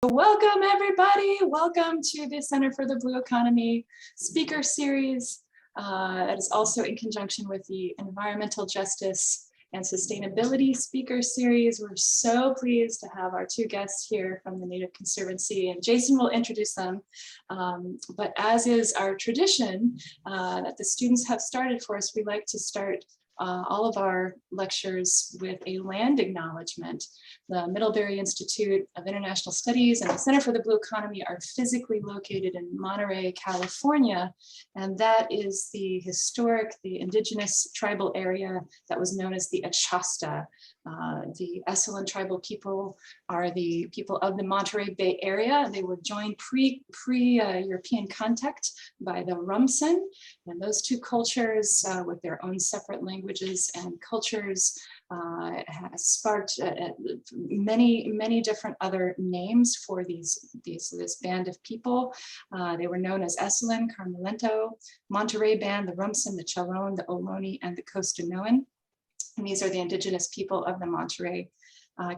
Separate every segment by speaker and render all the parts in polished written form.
Speaker 1: Welcome everybody. Welcome to the Center for the Blue Economy speaker series. It is also in conjunction with the Environmental Justice and Sustainability speaker series. We're so pleased to have our two guests here from the Native Conservancy, and Jason will introduce them. But as is our tradition that the students have started for us, we like to start all of our lectures with a land acknowledgement. The Middlebury Institute of International Studies and the Center for the Blue Economy are physically located in Monterey, California, and that is the historic, the indigenous tribal area that was known as the Achasta. The Esselen tribal people are the people of the Monterey Bay area. They were joined pre-European contact by the Rumsen, and those two cultures with their own separate languages and cultures has sparked many different other names for this band of people. They were known as Esselen, Carmelento, Monterey Band, the Rumsen, the Chalon, the Ohlone, and the Costanoan. And these are the indigenous people of the Monterey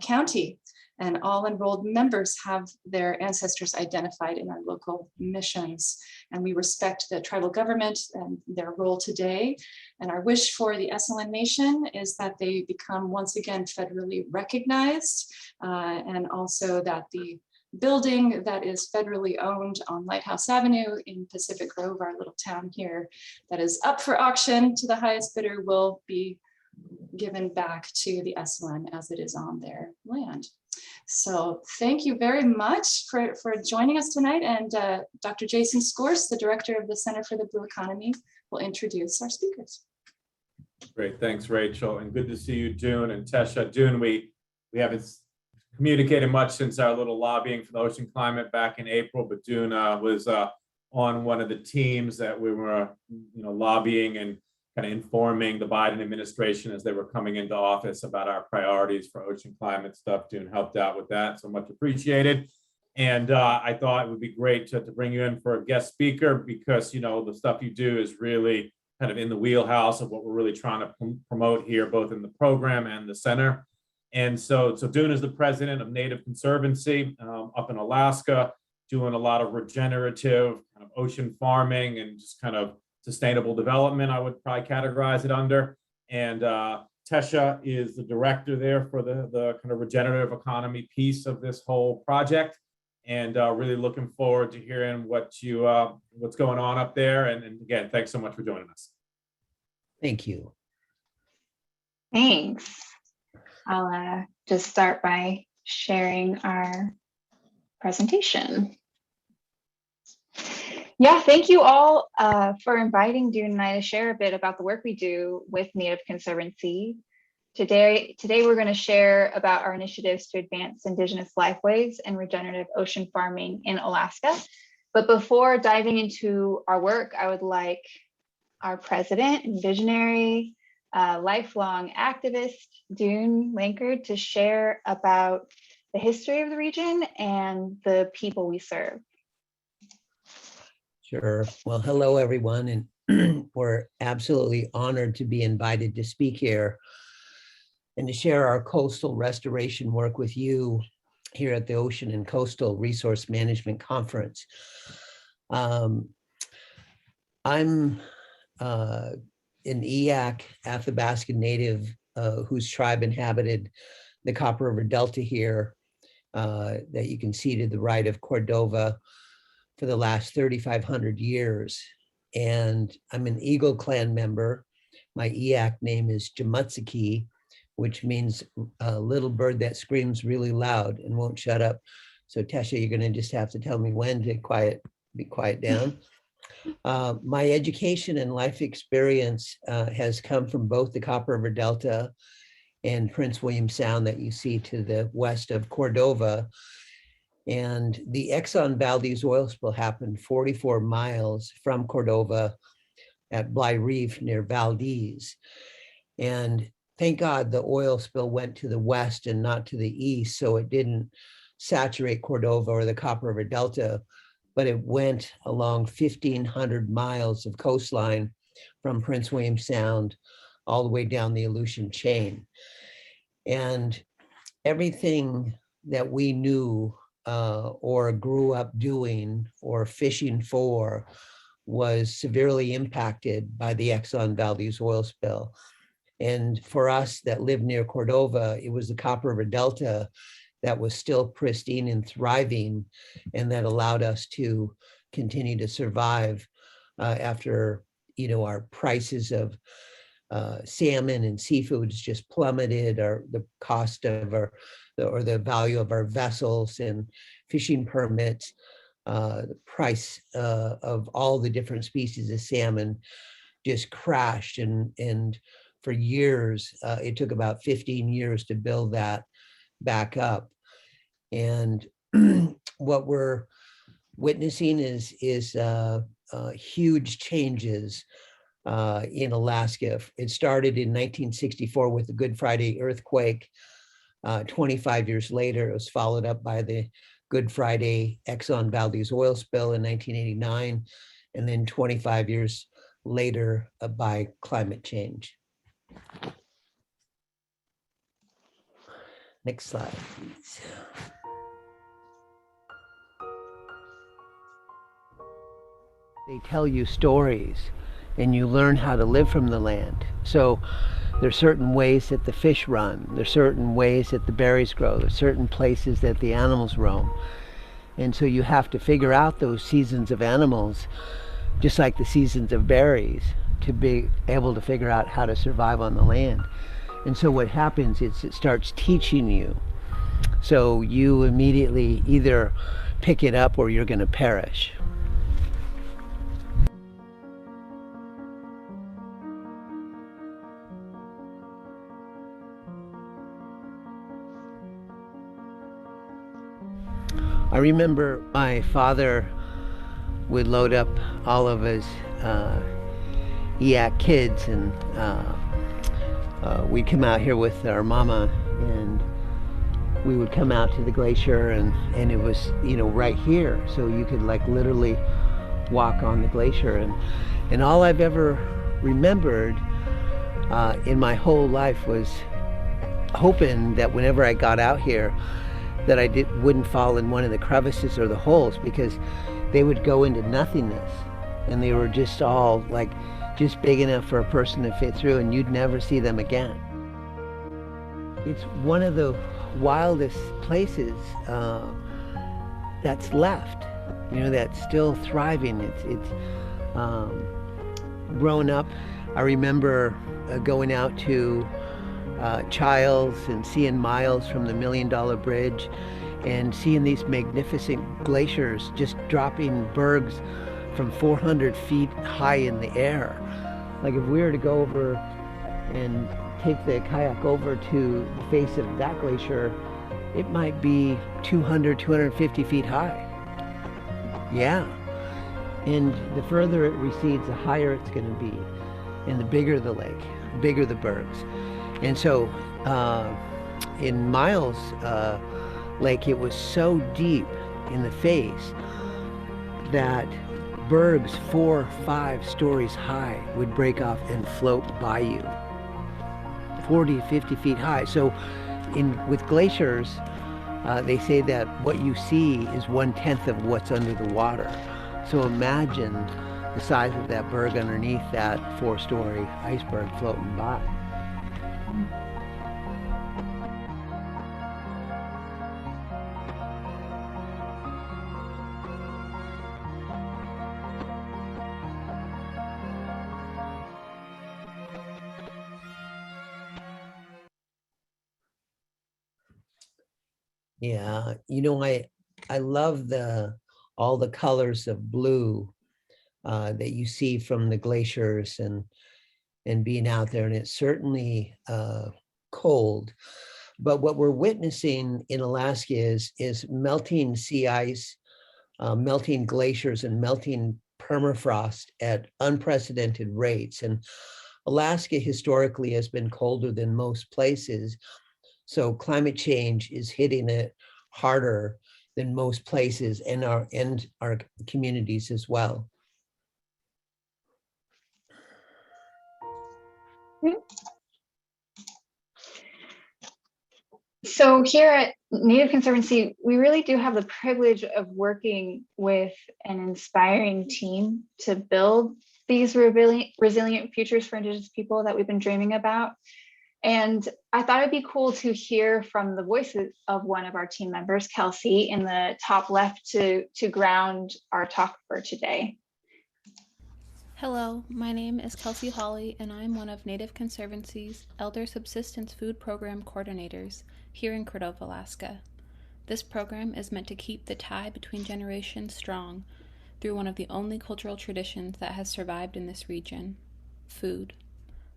Speaker 1: County. And all enrolled members have their ancestors identified in our local missions. And we respect the tribal government and their role today. And our wish for the Esselen Nation is that they become once again federally recognized, and also that the building that is federally owned on Lighthouse Avenue in Pacific Grove, our little town here, that is up for auction to the highest bidder, will be given back to the Esselen as it is on their land. So thank you very much for joining us tonight. And Dr. Jason Skorse, the director of the Center for the Blue Economy, will introduce our speakers.
Speaker 2: Great, thanks, Rachel, and good to see you, Dune and Tesia. Dune, we haven't communicated much since our little lobbying for the ocean climate back in April, but Dune was on one of the teams that we were, lobbying and kind of informing the Biden administration as they were coming into office about our priorities for ocean climate stuff. Dune helped out with that, so much appreciated. And I thought it would be great to bring you in for a guest speaker because, the stuff you do is really kind of in the wheelhouse of what we're really trying to promote here, both in the program and the center. And so Dune is the president of Native Conservancy up in Alaska, doing a lot of regenerative kind of ocean farming and just kind of sustainable development, I would probably categorize it under. And Tesia is the director there for the kind of regenerative economy piece of this whole project. And really looking forward to hearing what's going on up there. And again, thanks so much for joining us.
Speaker 3: Thank you.
Speaker 4: Thanks. I'll just start by sharing our presentation. Yeah, thank you all for inviting Dune and I to share a bit about the work we do with Native Conservancy. Today we're going to share about our initiatives to advance Indigenous lifeways and regenerative ocean farming in Alaska. But before diving into our work, I would like our president and visionary, lifelong activist, Dune Lankard, to share about the history of the region and the people we serve.
Speaker 3: Sure. Well, hello, everyone. And we're absolutely honored to be invited to speak here and to share our coastal restoration work with you here at the Ocean and Coastal Resource Management Conference. I'm an Eyak Athabascan Native whose tribe inhabited the Copper River Delta here that you can see to the right of Cordova for the last 3,500 years. And I'm an Eagle Clan member. My Eyak name is Jamutsiki, which means a little bird that screams really loud and won't shut up. So Tesia, you're gonna just have to tell me when to be quiet down. My education and life experience has come from both the Copper River Delta and Prince William Sound that you see to the west of Cordova. And the Exxon Valdez oil spill happened 44 miles from Cordova at Bly Reef near Valdez. And thank God the oil spill went to the west and not to the east, so it didn't saturate Cordova or the Copper River Delta, but it went along 1,500 miles of coastline from Prince William Sound all the way down the Aleutian chain. And everything that we knew or grew up doing or fishing for was severely impacted by the Exxon Valdez oil spill. And for us that lived near Cordova, it was the Copper River Delta that was still pristine and thriving, and that allowed us to continue to survive after, our prices of salmon and seafoods just plummeted, or the cost of the value of our vessels and fishing permits, the price of all the different species of salmon just crashed. And for years, it took about 15 years to build that back up. And what we're witnessing is huge changes in Alaska. It started in 1964 with the Good Friday earthquake. 25 years later, it was followed up by the Good Friday Exxon Valdez oil spill in 1989, and then 25 years later by climate change. Next slide, please. They tell you stories and you learn how to live from the land. So there's certain ways that the fish run, there's certain ways that the berries grow, there's certain places that the animals roam. And so you have to figure out those seasons of animals, just like the seasons of berries, to be able to figure out how to survive on the land. And so what happens is it starts teaching you. So you immediately either pick it up or you're going to perish. I remember my father would load up all of his EAC kids, and we'd come out here with our mama, and we would come out to the glacier, and it was, right here. So you could literally walk on the glacier. And all I've ever remembered in my whole life was hoping that whenever I got out here, that I wouldn't fall in one of the crevices or the holes, because they would go into nothingness, and they were just all just big enough for a person to fit through, and you'd never see them again. It's one of the wildest places that's left, that's still thriving. It's growing up. I remember going out to Childs and seeing miles from the $1 Million Bridge, and seeing these magnificent glaciers just dropping bergs from 400 feet high in the air. If we were to go over and take the kayak over to the face of that glacier, it might be 200, 250 feet high. Yeah. And the further it recedes, the higher it's going to be, and the bigger the lake, the bigger the bergs. And so in Miles Lake, it was so deep in the face that bergs 4 or 5 stories high would break off and float by you, 40, 50 feet high. So with glaciers, they say that what you see is 1/10 of what's under the water. So imagine the size of that berg underneath that 4-story iceberg floating by. Yeah, I love all the colors of blue that you see from the glaciers and being out there, and it's certainly cold. But what we're witnessing in Alaska is melting sea ice, melting glaciers, and melting permafrost at unprecedented rates. And Alaska historically has been colder than most places. So climate change is hitting it harder than most places, and our communities as well.
Speaker 4: So here at Native Conservancy, we really do have the privilege of working with an inspiring team to build these resilient futures for Indigenous people that we've been dreaming about. And I thought it'd be cool to hear from the voices of one of our team members, Kelsey, in the top left to ground our talk for today.
Speaker 5: Hello, my name is Kelsey Hawley, and I'm one of Native Conservancy's Elder Subsistence Food Program Coordinators here in Cordova, Alaska. This program is meant to keep the tie between generations strong through one of the only cultural traditions that has survived in this region, food.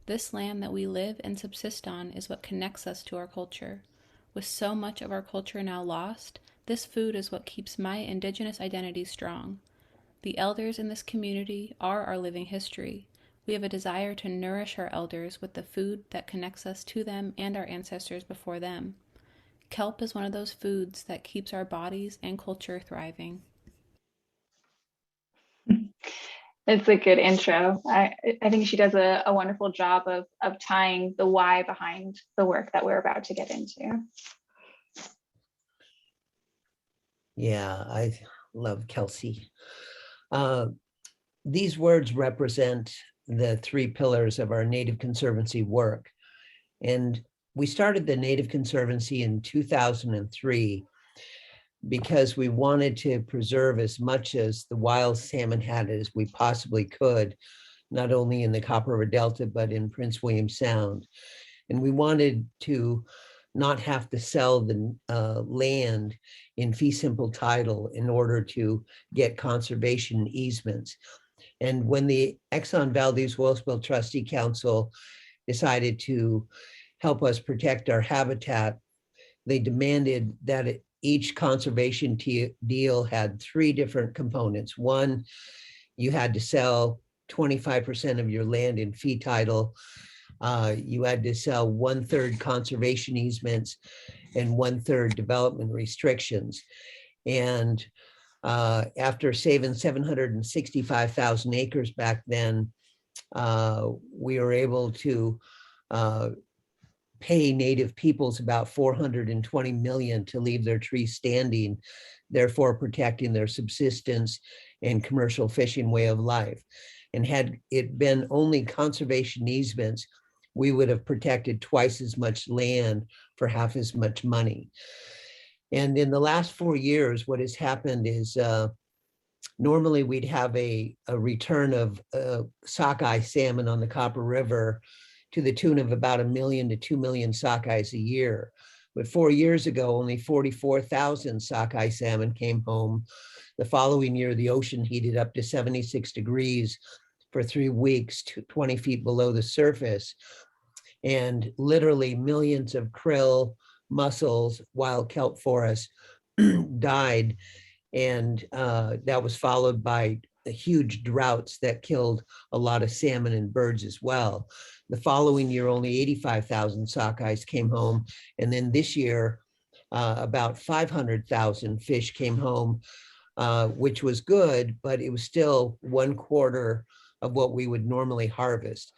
Speaker 5: This land that we live and subsist on is what connects us to our culture. With so much of our culture now lost, this food is what keeps my Indigenous identity strong. The elders in this community are our living history. We have a desire to nourish our elders with the food that connects us to them and our ancestors before them. Kelp is one of those foods that keeps our bodies and culture thriving.
Speaker 4: It's a good intro. I think she does a wonderful job of tying the why behind the work that we're about to get into.
Speaker 3: Yeah, I love Kelsey. These words represent the three pillars of our Native Conservancy work. And we started the Native Conservancy in 2003 because we wanted to preserve as much as the wild salmon had as we possibly could, not only in the Copper River Delta, but in Prince William Sound. And we wanted to not have to sell the land in fee simple title in order to get conservation easements. And when the Exxon Valdez Oil Spill Trustee Council decided to help us protect our habitat, they demanded that each conservation deal had three different components. One, you had to sell 25% of your land in fee title. You had to sell 1/3 conservation easements and 1/3 development restrictions. And after saving 765,000 acres back then, we were able to pay Native peoples about $420 million to leave their trees standing, therefore protecting their subsistence and commercial fishing way of life. And had it been only conservation easements, we would have protected twice as much land for half as much money. And in the last 4 years, what has happened is normally we'd have a return of sockeye salmon on the Copper River to the tune of about 1 million to 2 million sockeyes a year. But 4 years ago, only 44,000 sockeye salmon came home. The following year, the ocean heated up to 76 degrees for 3 weeks, 20 feet below the surface. And literally millions of krill, mussels, wild kelp forests died. And that was followed by huge droughts that killed a lot of salmon and birds as well. The following year, only 85,000 sockeyes came home. And then this year, about 500,000 fish came home, which was good, but it was still 1/4 of what we would normally harvest.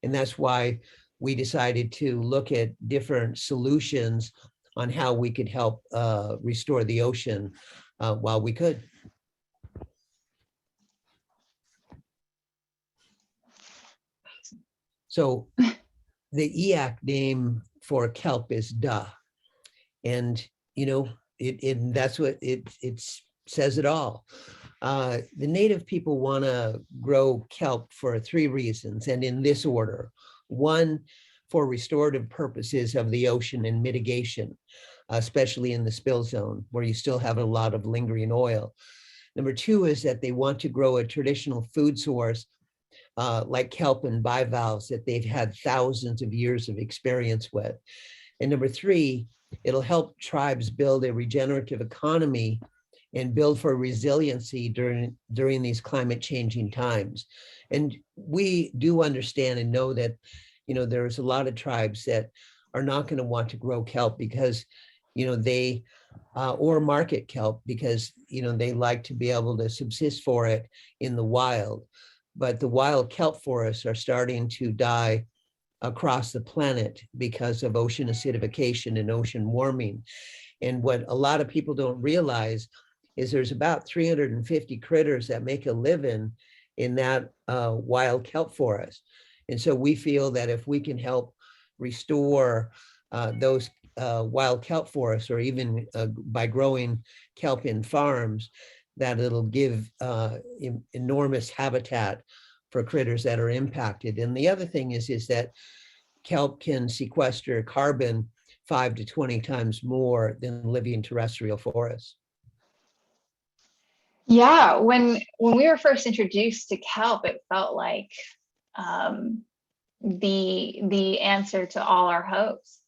Speaker 3: And that's why we decided to look at different solutions on how we could help restore the ocean while we could. So the EAC name for kelp is duh. And, you know, that's what it says it all. The Native people want to grow kelp for 3 reasons, and in this order. 1, for restorative purposes of the ocean and mitigation, especially in the spill zone, where you still have a lot of lingering oil. Number 2 is that they want to grow a traditional food source like kelp and bivalves that they've had thousands of years of experience with. And number 3, it'll help tribes build a regenerative economy and build for resiliency during these climate changing times. And we do understand and know that, you know, there's a lot of tribes that are not going to want to grow kelp because, you know, they, or market kelp because, you know, they like to be able to subsist for it in the wild. But the wild kelp forests are starting to die across the planet because of ocean acidification and ocean warming. And what a lot of people don't realize is there's about 350 critters that make a living in that wild kelp forest. And so we feel that if we can help restore those wild kelp forests, or even by growing kelp in farms, that it'll give enormous habitat for critters that are impacted. And the other thing is that kelp can sequester carbon 5 to 20 times more than living terrestrial forests.
Speaker 4: Yeah, when we were first introduced to kelp, it felt like the answer to all our hopes.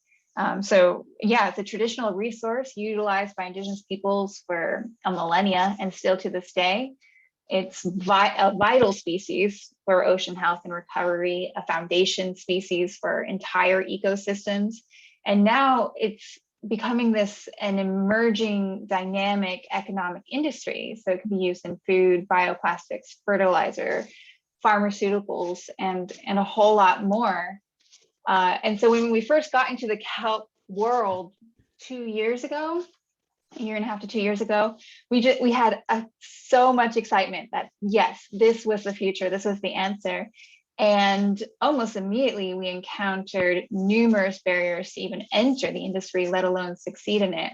Speaker 4: So yeah, it's a traditional resource utilized by Indigenous peoples for a millennia, and still to this day. It's a vital species for ocean health and recovery, a foundation species for entire ecosystems. And now it's becoming an emerging dynamic economic industry. So it can be used in food, bioplastics, fertilizer, pharmaceuticals, and a whole lot more. And so when we first got into the kelp world 2 years ago, a year and a half to 2 years ago, we had so much excitement that yes, this was the future, this was the answer. And almost immediately we encountered numerous barriers to even enter the industry, let alone succeed in it.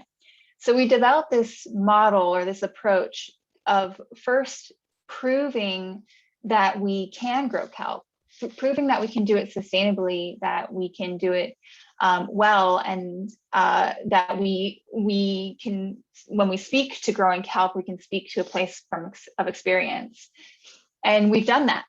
Speaker 4: So we developed this model, or this approach, of first proving that we can grow kelp, proving that we can do it sustainably, that we can do it well, and that we can, when we speak to growing kelp, we can speak to a place of experience. And we've done that.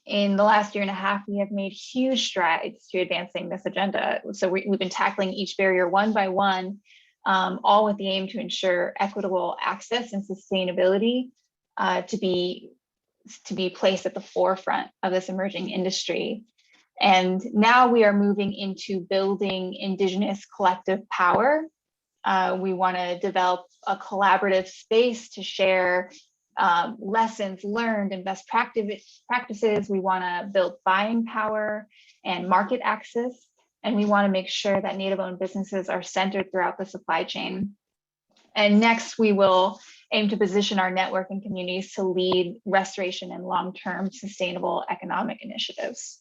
Speaker 4: In the last year and a half, we have made huge strides to advancing this agenda. So we've been tackling each barrier one by one, all with the aim to ensure equitable access and sustainability to be placed at the forefront of this emerging industry. And now we are moving into building Indigenous collective power. We want to develop a collaborative space to share lessons learned and best practices. We want to build buying power and market access. And we want to make sure that Native-owned businesses are centered throughout the supply chain. And next, we will aim to position our network and communities to lead restoration and long-term sustainable economic initiatives.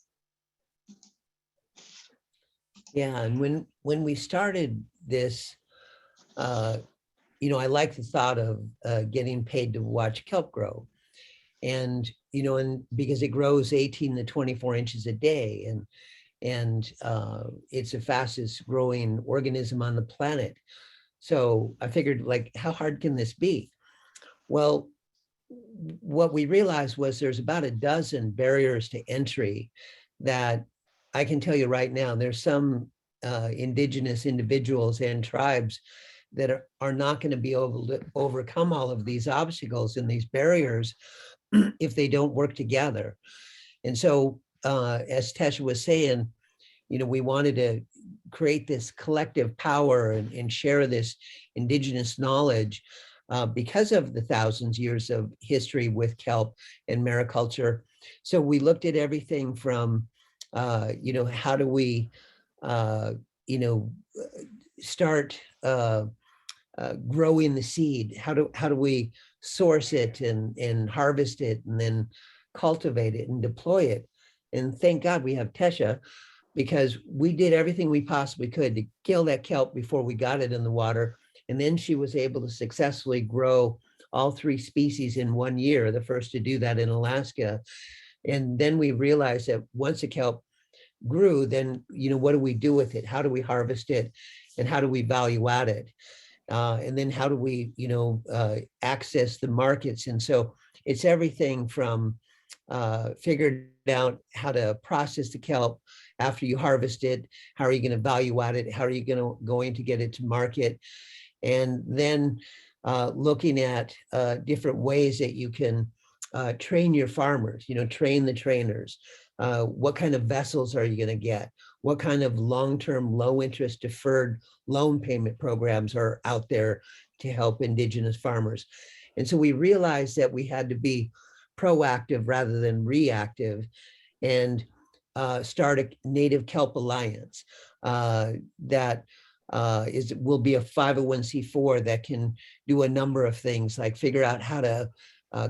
Speaker 3: Yeah, and when we started this, I like the thought of getting paid to watch kelp grow, and because it grows 18 to 24 inches a day, and it's the fastest growing organism on the planet. So I figured, like, how hard can this be? Well, what we realized was there's about a dozen barriers to entry that I can tell you right now. There's some Indigenous individuals and tribes that are not going to be able to overcome all of these obstacles and these barriers if they don't work together. And so, as Tesia was saying, we wanted to create this collective power and share this Indigenous knowledge because of the thousands years of history with kelp and mariculture. So we looked at everything from, how do we, start growing the seed? How do we source it and harvest it and then cultivate it and deploy it? And thank God we have Tesia, because we did everything we possibly could to kill that kelp before we got it in the water. And then she was able to successfully grow all 3 species in 1 year, the first to do that in Alaska. And then we realized that once the kelp grew, then, what do we do with it? How do we harvest it? And how do we value add it? And then how do we, access the markets? And so it's everything from figured out how to process the kelp after you harvest it. How are you going to value add it? How are you going to get it to market? And then looking at different ways that you can train your farmers, train the trainers. What kind of vessels are you going to get? What kind of long-term, low-interest deferred loan payment programs are out there to help Indigenous farmers? And so we realized that we had to be proactive rather than reactive. And start a native kelp alliance that will be a 501c4 that can do a number of things, like figure out how to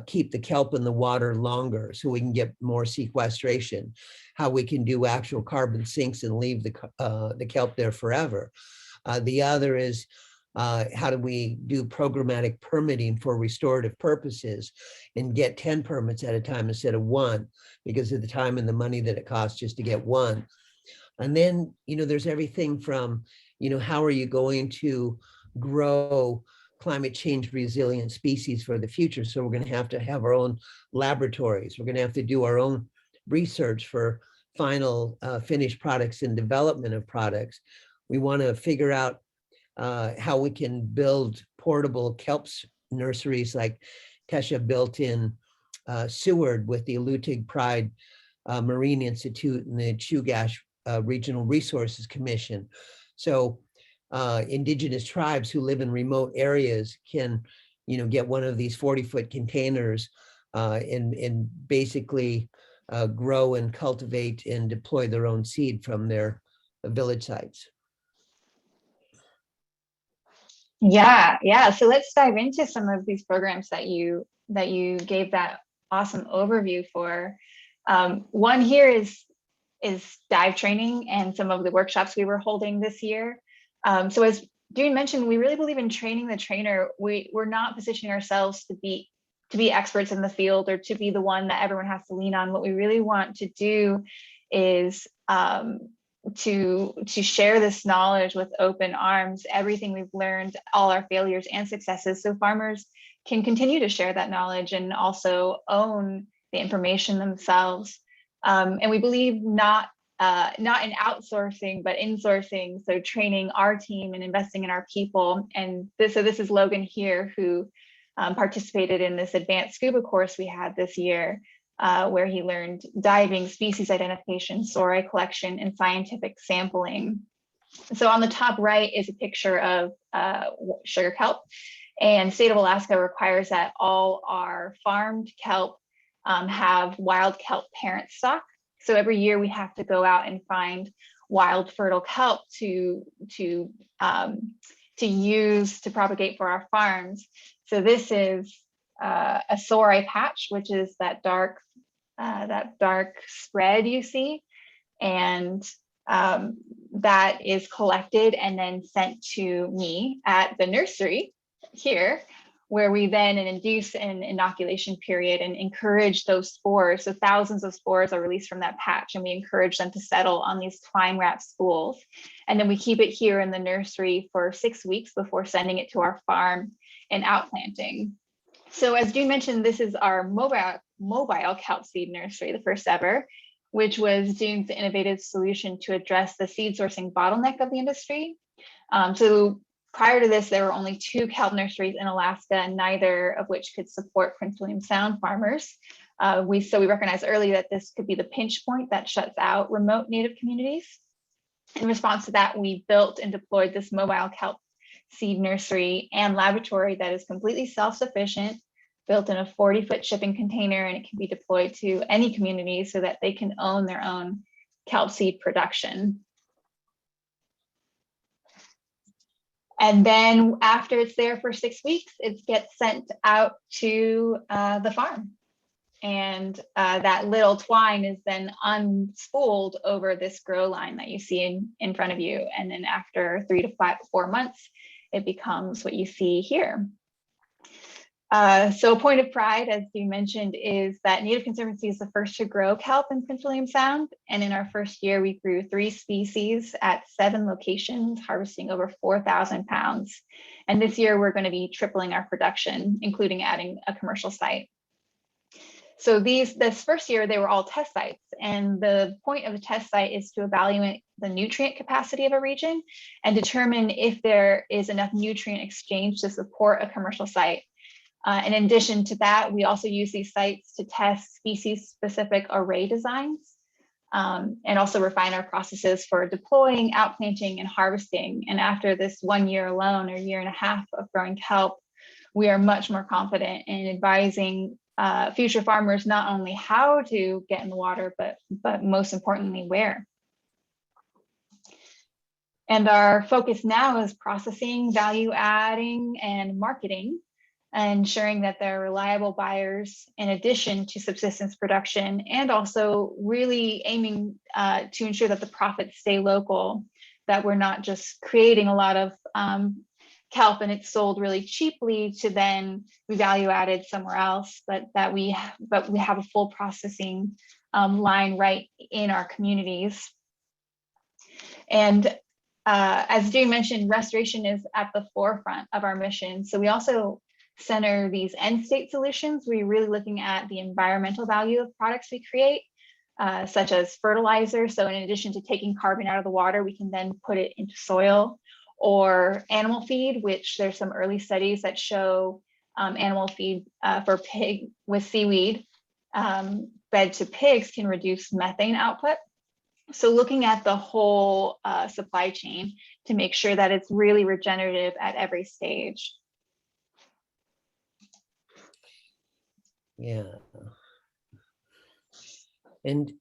Speaker 3: keep the kelp in the water longer so we can get more sequestration, how we can do actual carbon sinks and leave the kelp there forever. The other is how do we do programmatic permitting for restorative purposes and get 10 permits at a time instead of one, because of the time and the money that it costs just to get one. And then, there's everything from, how are you going to grow climate change resilient species for the future? So we're going to have our own laboratories. We're going to have to do our own research for final finished products and development of products. We want to figure out how we can build portable kelp nurseries like Tesia built in Seward with the Alutiiq Pride Marine Institute and the Chugach Regional Resources Commission. So indigenous tribes who live in remote areas can, get one of these 40-foot containers and basically grow and cultivate and deploy their own seed from their village sites.
Speaker 4: Yeah. So let's dive into some of these programs that you gave that awesome overview for. One here is dive training and some of the workshops we were holding this year. So as Dune mentioned, we really believe in training the trainer. We're not positioning ourselves to be experts in the field or to be the one that everyone has to lean on. What we really want to do is to share this knowledge with open arms, everything we've learned, all our failures and successes, so farmers can continue to share that knowledge and also own the information themselves. And we believe not in outsourcing, but insourcing, so training our team and investing in our people. And this is Logan here, who participated in this advanced scuba course we had this year, where he learned diving, species identification, soray collection, and scientific sampling. So on the top right is a picture of sugar kelp, and state of Alaska requires that all our farmed kelp have wild kelp parent stock. So every year we have to go out and find wild fertile kelp to use to propagate for our farms. So this is a soray patch, which is that dark spread you see, and that is collected and then sent to me at the nursery here, where we then induce an inoculation period and encourage those spores. So thousands of spores are released from that patch, and we encourage them to settle on these twine wrap spools. And then we keep it here in the nursery for 6 weeks before sending it to our farm and outplanting. So as Dune mentioned, this is our mobile kelp seed nursery, the first ever, which was Dune's innovative solution to address the seed sourcing bottleneck of the industry. So prior to this, there were only 2 kelp nurseries in Alaska, neither of which could support Prince William Sound farmers. We recognized early that this could be the pinch point that shuts out remote Native communities. In response to that, we built and deployed this mobile kelp seed nursery and laboratory that is completely self-sufficient, built in a 40-foot shipping container, and it can be deployed to any community so that they can own their own kelp seed production. And then after it's there for 6 weeks, it gets sent out to the farm. And that little twine is then unspooled over this grow line that you see in front of you. And then after 3 to 4 months, it becomes what you see here. So a point of pride, as you mentioned, is that Native Conservancy is the first to grow kelp in Prince William Sound. And in our first year, we grew 3 species at 7 locations, harvesting over 4,000 pounds. And this year, we're going to be tripling our production, including adding a commercial site. So this first year, they were all test sites. And the point of a test site is to evaluate the nutrient capacity of a region and determine if there is enough nutrient exchange to support a commercial site. In addition to that, we also use these sites to test species-specific array designs and also refine our processes for deploying, outplanting, and harvesting. And after this 1 year alone, or 1.5 years of growing kelp, we are much more confident in advising future farmers not only how to get in the water, but most importantly, where. And our focus now is processing, value adding, and marketing, and ensuring that there are reliable buyers in addition to subsistence production, and also really aiming to ensure that the profits stay local, that we're not just creating a lot of kelp and it's sold really cheaply to then be value added somewhere else, but we have a full processing line right in our communities. And as Dune mentioned, restoration is at the forefront of our mission. So we also center these end state solutions. We're really looking at the environmental value of products we create, such as fertilizer. So in addition to taking carbon out of the water, we can then put it into soil, or animal feed, which there's some early studies that show animal feed for pig with seaweed fed to pigs can reduce methane output. So looking at the whole supply chain to make sure that it's really regenerative at every stage.
Speaker 3: Yeah. And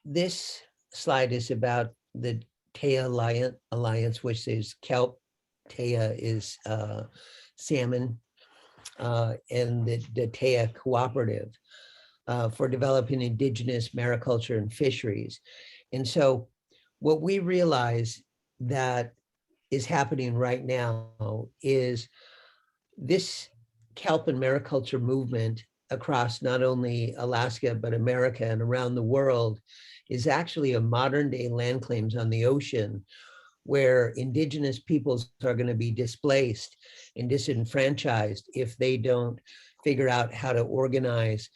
Speaker 3: this slide is about the Tesia Alliance, which is kelp. Tesia is salmon, and the Tesia Cooperative for developing indigenous mariculture and fisheries. And so what we realize that is happening right now is this kelp and mariculture movement across not only Alaska, but America and around the world is actually a modern day land claims on the ocean, where indigenous peoples are going to be displaced and disenfranchised if they don't figure out how to organize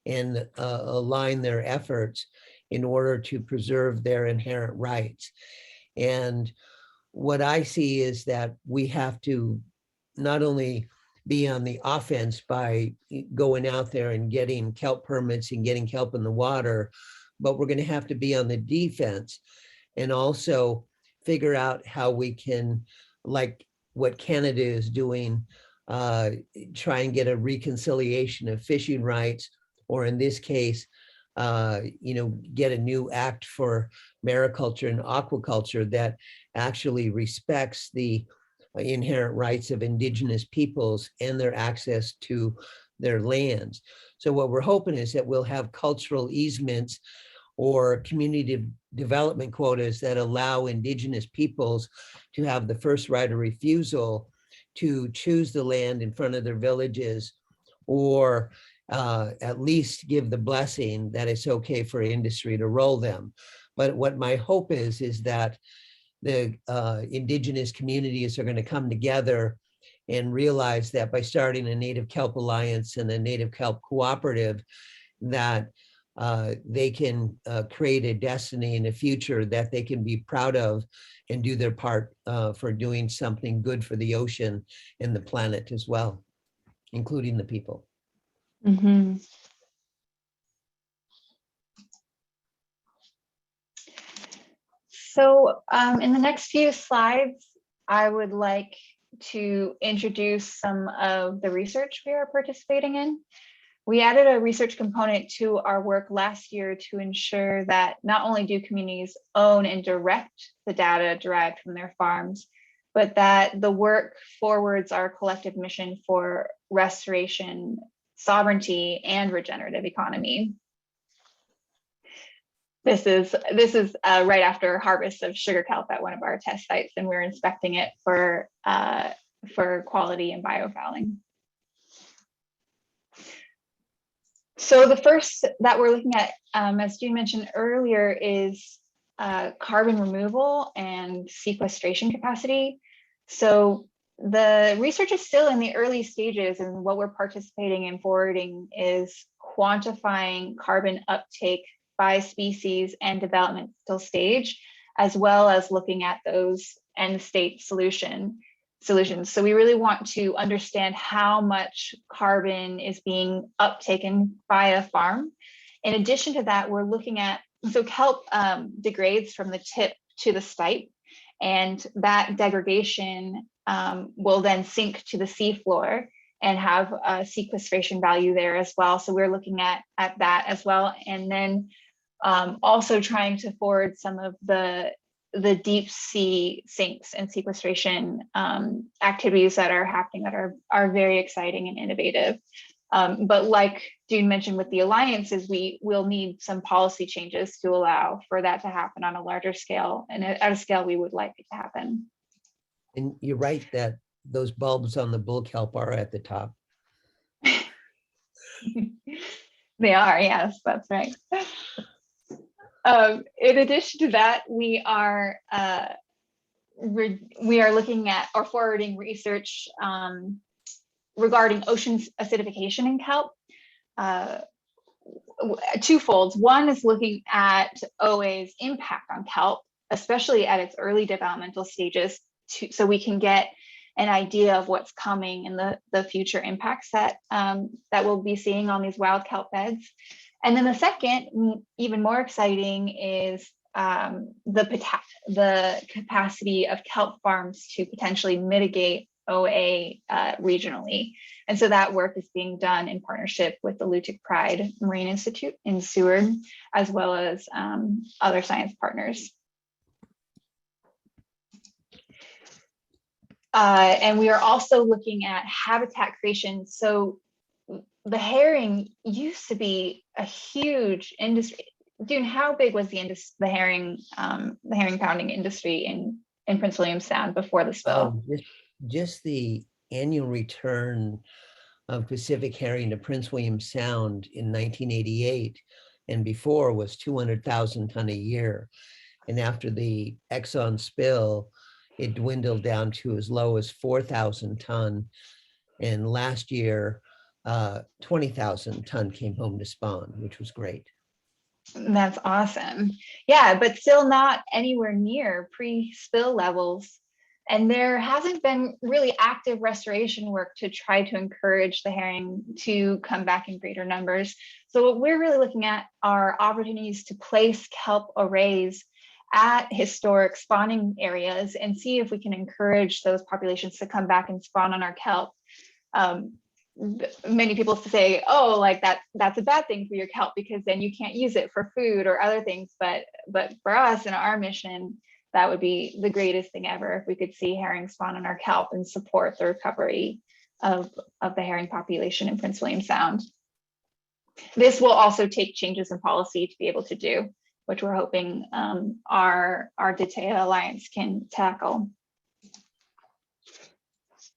Speaker 3: and align their efforts in order to preserve their inherent rights. And what I see is that we have to not only be on the offense by going out there and getting kelp permits and getting kelp in the water, but we're going to have to be on the defense and also figure out how we can, like what Canada is doing, try and get a reconciliation of fishing rights, or in this case, get a new act for mariculture and aquaculture that actually respects the inherent rights of indigenous peoples and their access to their lands. So what we're hoping is that we'll have cultural easements or community development quotas that allow indigenous peoples to have the first right of refusal to choose the land in front of their villages, or at least give the blessing that it's okay for industry to roll them. But what my hope is that the indigenous communities are going to come together and realize that by starting a Native Kelp Alliance and a Native Kelp Cooperative, that they can create a destiny in a future that they can be proud of and do their part for doing something good for the ocean and the planet as well, including the people.
Speaker 4: Mm-hmm. So in the next few slides, I would like to introduce some of the research we are participating in. We added a research component to our work last year to ensure that not only do communities own and direct the data derived from their farms, but that the work forwards our collective mission for restoration, sovereignty, and regenerative economy. This is right after harvest of sugar kelp at one of our test sites, and we're inspecting it for quality and biofouling. So the first that we're looking at, as Dune mentioned earlier, is carbon removal and sequestration capacity. So the research is still in the early stages, and what we're participating in forwarding is quantifying carbon uptake by species and developmental stage, as well as looking at those end state solutions. So we really want to understand how much carbon is being uptaken by a farm. In addition to that, we're looking at, so kelp degrades from the tip to the stipe, and that degradation will then sink to the seafloor. and have a sequestration value there as well. So we're looking at that as well. And then also trying to forward some of the deep sea sinks and sequestration activities that are happening that are very exciting and innovative. But like Dune mentioned with the alliances, we will need some policy changes to allow for that to happen on a larger scale and at a scale we would like it to happen.
Speaker 3: And you're right that those bulbs on the bull kelp are at the top.
Speaker 4: They are, yes, that's right. In addition to that, we are looking at or forwarding research regarding ocean acidification in kelp. Twofold. One is looking at OA's impact on kelp, especially at its early developmental stages, so we can get an idea of what's coming and the future impacts that we'll be seeing on these wild kelp beds. And then the second, even more exciting, is the capacity of kelp farms to potentially mitigate OA regionally. And so that work is being done in partnership with the Lutic Pride Marine Institute in Seward, as well as other science partners. And we are also looking at habitat creation. So the herring used to be a huge industry. Dune, how big was the herring pounding industry in Prince William Sound before the spill?
Speaker 3: Just the annual return of Pacific herring to Prince William Sound in 1988 and before was 200,000 ton a year. And after the Exxon spill, it dwindled down to as low as 4,000 ton. And last year, 20,000 ton came home to spawn, which was great.
Speaker 4: That's awesome. Yeah, but still not anywhere near pre-spill levels. And there hasn't been really active restoration work to try to encourage the herring to come back in greater numbers. So what we're really looking at are opportunities to place kelp arrays at historic spawning areas and see if we can encourage those populations to come back and spawn on our kelp. Many people say, oh, like that's a bad thing for your kelp because then you can't use it for food or other things. But for us and our mission, that would be the greatest thing ever if we could see herring spawn on our kelp and support the recovery of the herring population in Prince William Sound. This will also take changes in policy to be able to do, which we're hoping our Tesia Alliance can tackle.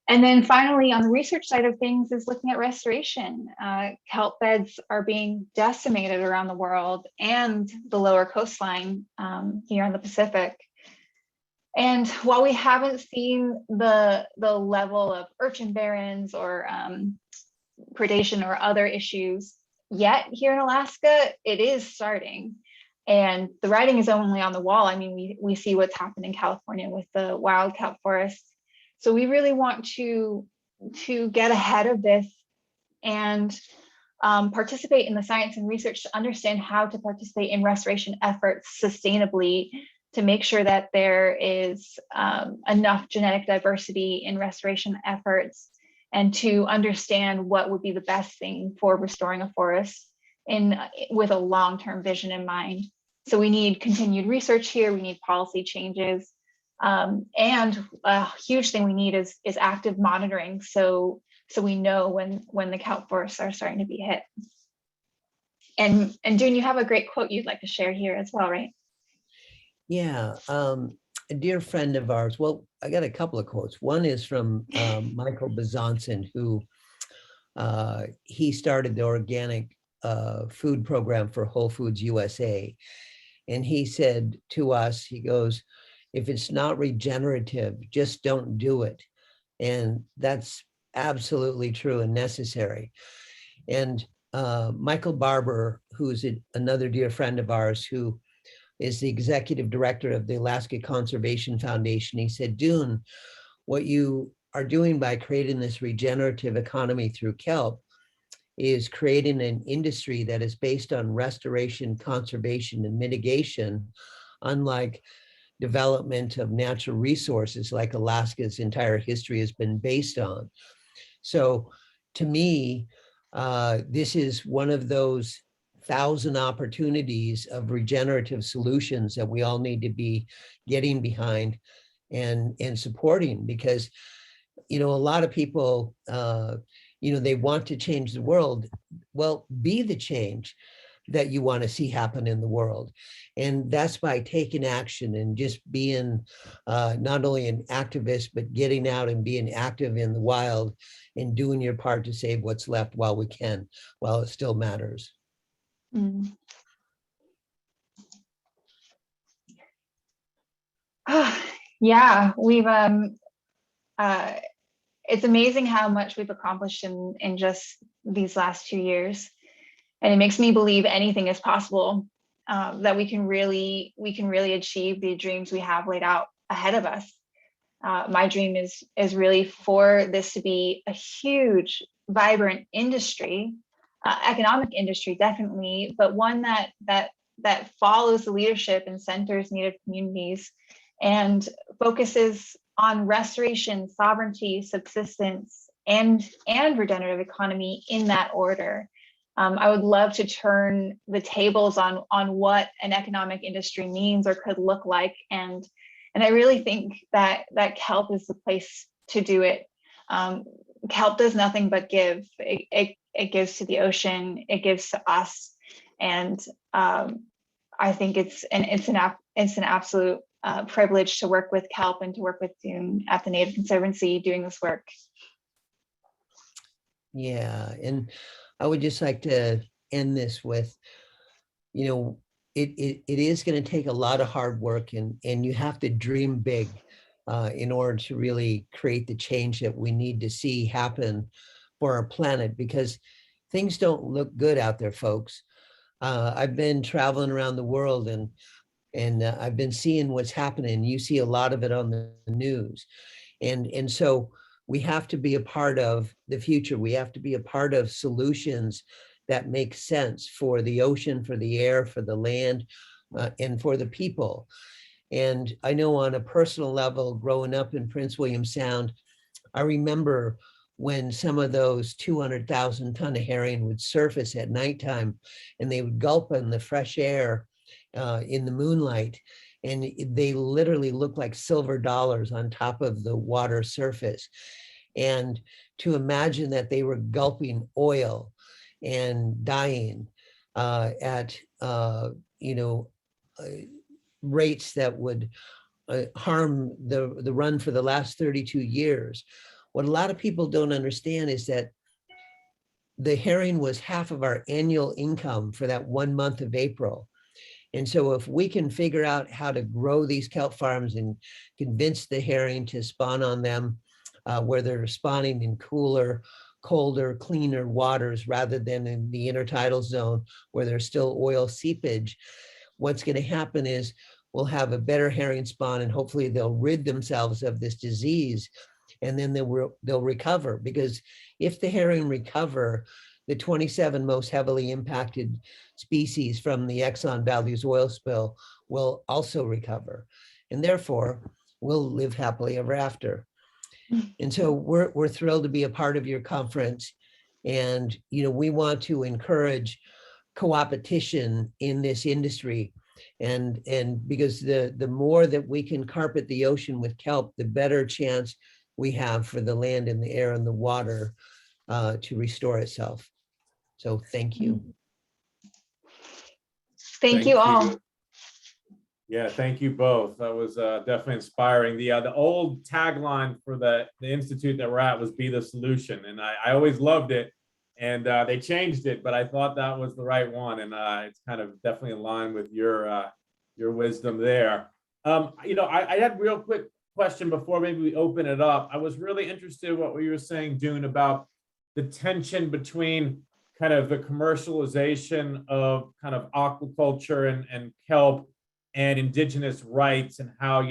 Speaker 4: And then finally, on the research side of things is looking at restoration. Kelp beds are being decimated around the world and the lower coastline here in the Pacific. And while we haven't seen the level of urchin barrens or predation or other issues yet here in Alaska, it is starting. And the writing is only on the wall. I mean, we see what's happened in California with the wild kelp forests. So we really want to get ahead of this and participate in the science and research to understand how to participate in restoration efforts sustainably, to make sure that there is enough genetic diversity in restoration efforts, and to understand what would be the best thing for restoring a forest with a long-term vision in mind. So we need continued research here, we need policy changes. And a huge thing we need is active monitoring, so we know when the kelp forests are starting to be hit. And Dune, you have a great quote you'd like to share here as well, right?
Speaker 3: Yeah, a dear friend of ours. Well, I got a couple of quotes. One is from Michael Bezanson, who he started the organic food program for Whole Foods USA, and he said to us, he goes, if it's not regenerative, just don't do it. And that's absolutely true and necessary. And Michael Barber, who's another dear friend of ours, who is the executive director of the Alaska Conservation Foundation, he said, Dune, what you are doing by creating this regenerative economy through kelp is creating an industry that is based on restoration, conservation, and mitigation, unlike development of natural resources like Alaska's entire history has been based on. So to me, this is one of those 1,000 opportunities of regenerative solutions that we all need to be getting behind and supporting, because, a lot of people, they want to change the world. Well, be the change that you want to see happen in the world. And that's by taking action and just being not only an activist, but getting out and being active in the wild and doing your part to save what's left while we can, while it still matters.
Speaker 4: Mm. Yeah, we've it's amazing how much we've accomplished in just these last 2 years, and it makes me believe anything is possible. That we can really achieve the dreams we have laid out ahead of us. My dream is really for this to be a huge, vibrant industry, economic industry, definitely, but one that follows the leadership and centers Native communities and focuses on restoration, sovereignty, subsistence, and regenerative economy in that order. I would love to turn the tables on what an economic industry means or could look like, and I really think that kelp is the place to do it. Kelp does nothing but give. It gives to the ocean. It gives to us, and I think it's an absolute privilege to work with kelp and to work with Dune at the Native Conservancy doing this work.
Speaker 3: Yeah, and I would just like to end this with, it is going to take a lot of hard work, and you have to dream big in order to really create the change that we need to see happen for our planet, because things don't look good out there, folks. I've been traveling around the world, and I've been seeing what's happening. You see a lot of it on the news, and so we have to be a part of the future. We have to be a part of solutions that make sense for the ocean, for the air, for the land, and for the people. And I know on a personal level, growing up in Prince William Sound, I remember when some of those 200,000 ton of herring would surface at nighttime, and they would gulp in the fresh air in the moonlight. And they literally look like silver dollars on top of the water surface. And to imagine that they were gulping oil and dying at rates that would harm the run for the last 32 years. What a lot of people don't understand is that the herring was half of our annual income for that 1 month of April. And so if we can figure out how to grow these kelp farms and convince the herring to spawn on them where they're spawning in cooler, colder, cleaner waters rather than in the intertidal zone where there's still oil seepage, what's going to happen is we'll have a better herring spawn, and hopefully they'll rid themselves of this disease, and then they'll recover. Because if the herring recover, the 27 most heavily impacted species from the Exxon Valdez oil spill will also recover, and therefore we'll live happily ever after. And so we're thrilled to be a part of your conference, and we want to encourage co-opetition in this industry, and because the more that we can carpet the ocean with kelp, the better chance we have for the land and the air and the water to restore itself. So thank you.
Speaker 4: Thank you all.
Speaker 2: Yeah, thank you both. That was definitely inspiring. The old tagline for the institute that we're at was "Be the Solution," and I always loved it. And they changed it, but I thought that was the right one, and it's kind of definitely aligned with your wisdom there. I had a real quick question before maybe we open it up. I was really interested in what you were saying, Dune, about the tension between kind of the commercialization of kind of aquaculture and kelp and indigenous rights, and how,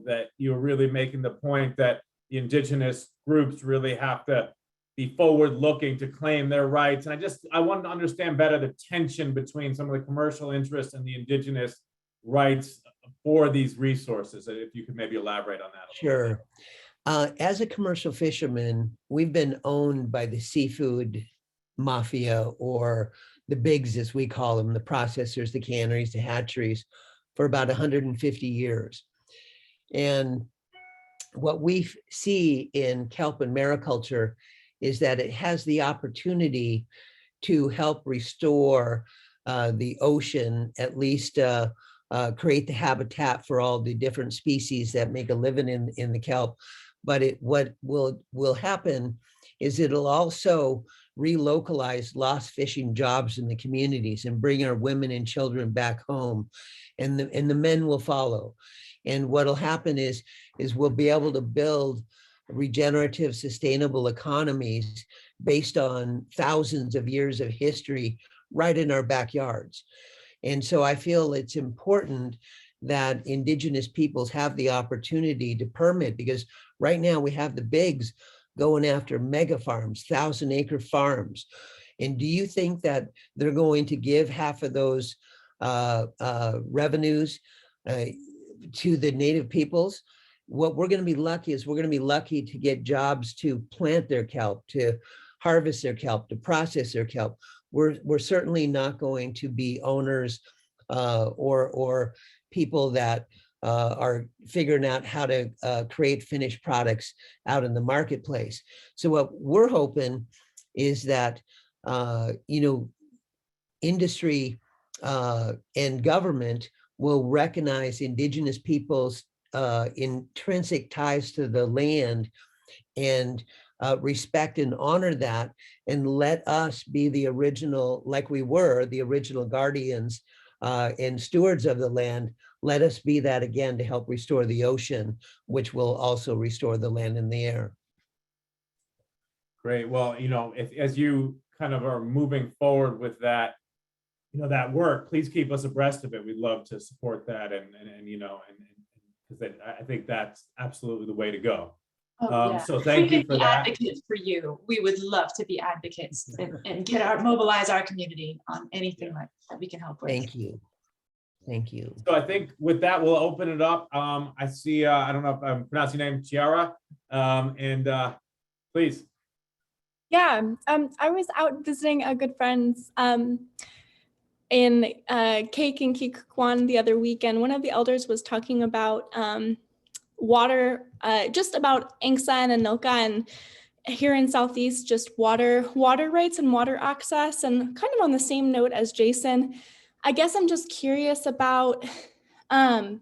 Speaker 2: that you're really making the point that the indigenous groups really have to be forward looking to claim their rights. And I wanted to understand better the tension between some of the commercial interests and the indigenous rights for these resources. If you could maybe elaborate on that a little bit.
Speaker 3: Sure. As a commercial fisherman, we've been owned by the seafood mafia, or the bigs, as we call them, the processors, the canneries, the hatcheries, for about 150 years. And what we see in kelp and mariculture is that it has the opportunity to help restore the ocean, at least create the habitat for all the different species that make a living in the kelp. But what will happen is it'll also relocalize lost fishing jobs in the communities and bring our women and children back home, and the men will follow. And what'll happen is we'll be able to build regenerative, sustainable economies based on thousands of years of history right in our backyards. And so I feel it's important that Indigenous peoples have the opportunity to permit, because right now we have the bigs going after mega farms, 1,000-acre farms. And do you think that they're going to give half of those revenues to the Native peoples? What we're going to be lucky is we're going to be lucky to get jobs to plant their kelp, to harvest their kelp, to process their kelp. We're certainly not going to be owners or people that are figuring out how to create finished products out in the marketplace. So what we're hoping is that industry and government will recognize Indigenous people's intrinsic ties to the land and respect and honor that, and let us be the original, like we were, the original guardians and stewards of the land. Let us be that again to help restore the ocean, which will also restore the land and the air.
Speaker 2: Great. Well, as you kind of are moving forward with that, that work, please keep us abreast of it. We'd love to support that, and because I think that's absolutely the way to go.
Speaker 1: Oh, yeah.
Speaker 2: So thank you for that.
Speaker 1: Advocates for you. We would love to be advocates and mobilize our community on anything like that we can help with.
Speaker 3: Thank you. Thank you.
Speaker 2: So I think with that, we'll open it up. I see, I don't know if I'm pronouncing your name, Chiara, and please.
Speaker 6: Yeah, I was out visiting a good friend's in Cake and Kikwan the other weekend. One of the elders was talking about water, just about Angsa and Anoka, and here in Southeast, just water rights and water access. And kind of on the same note as Jason, I guess I'm just curious about, in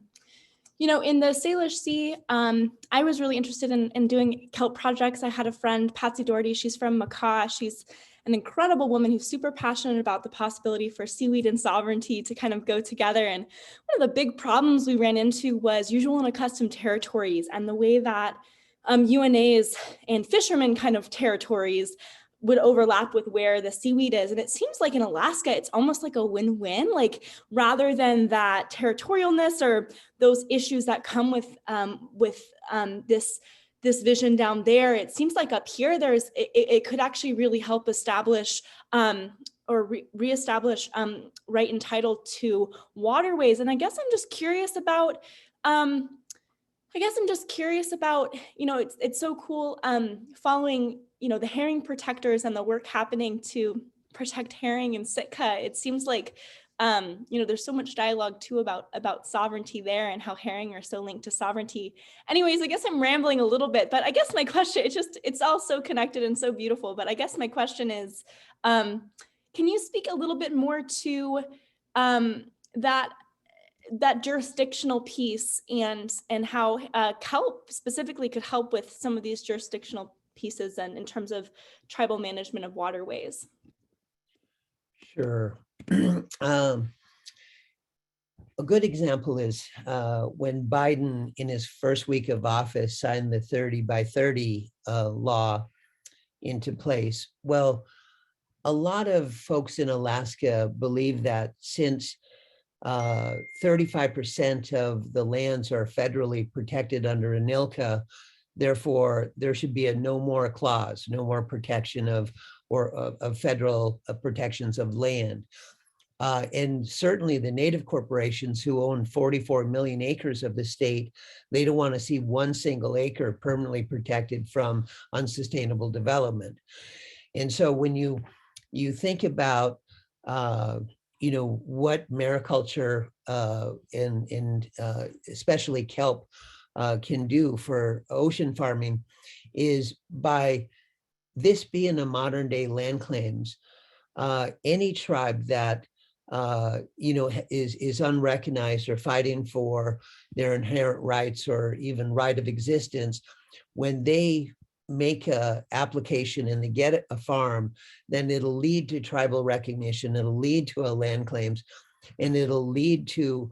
Speaker 6: the Salish Sea, I was really interested in doing kelp projects. I had a friend, Patsy Doherty, she's from Makah. She's an incredible woman who's super passionate about the possibility for seaweed and sovereignty to kind of go together. And one of the big problems we ran into was usual and accustomed territories, and the way that UNAs and fishermen kind of territories would overlap with where the seaweed is. And it seems like in Alaska, it's almost like a win-win, like rather than that territorialness or those issues that come with this vision down there, it seems like up here, it could actually really help establish or reestablish right and title to waterways. And I guess I'm just curious about, it's so cool following, the herring protectors and the work happening to protect herring and Sitka. It seems like there's so much dialogue too about sovereignty there and how herring are so linked to sovereignty. Anyways, I guess I'm rambling a little bit, but I guess my question, it's all so connected and so beautiful. But I guess my question is, can you speak a little bit more to that jurisdictional piece and how kelp specifically could help with some of these jurisdictional pieces and in terms of tribal management of waterways?
Speaker 3: Sure. A good example is when Biden, in his first week of office, signed the 30 by 30 law into place. Well, a lot of folks in Alaska believe that since 35% of the lands are federally protected under ANILCA, therefore there should be a no more clause, no more protection of federal protections of land. And certainly the native corporations who own 44 million acres of the state, they don't want to see one single acre permanently protected from unsustainable development. And so when you think about what mariculture and especially kelp can do for ocean farming, is by this being a modern day land claims, any tribe that is unrecognized or fighting for their inherent rights or even right of existence, when they make a application and they get a farm, then it'll lead to tribal recognition, it'll lead to a land claims, and it'll lead to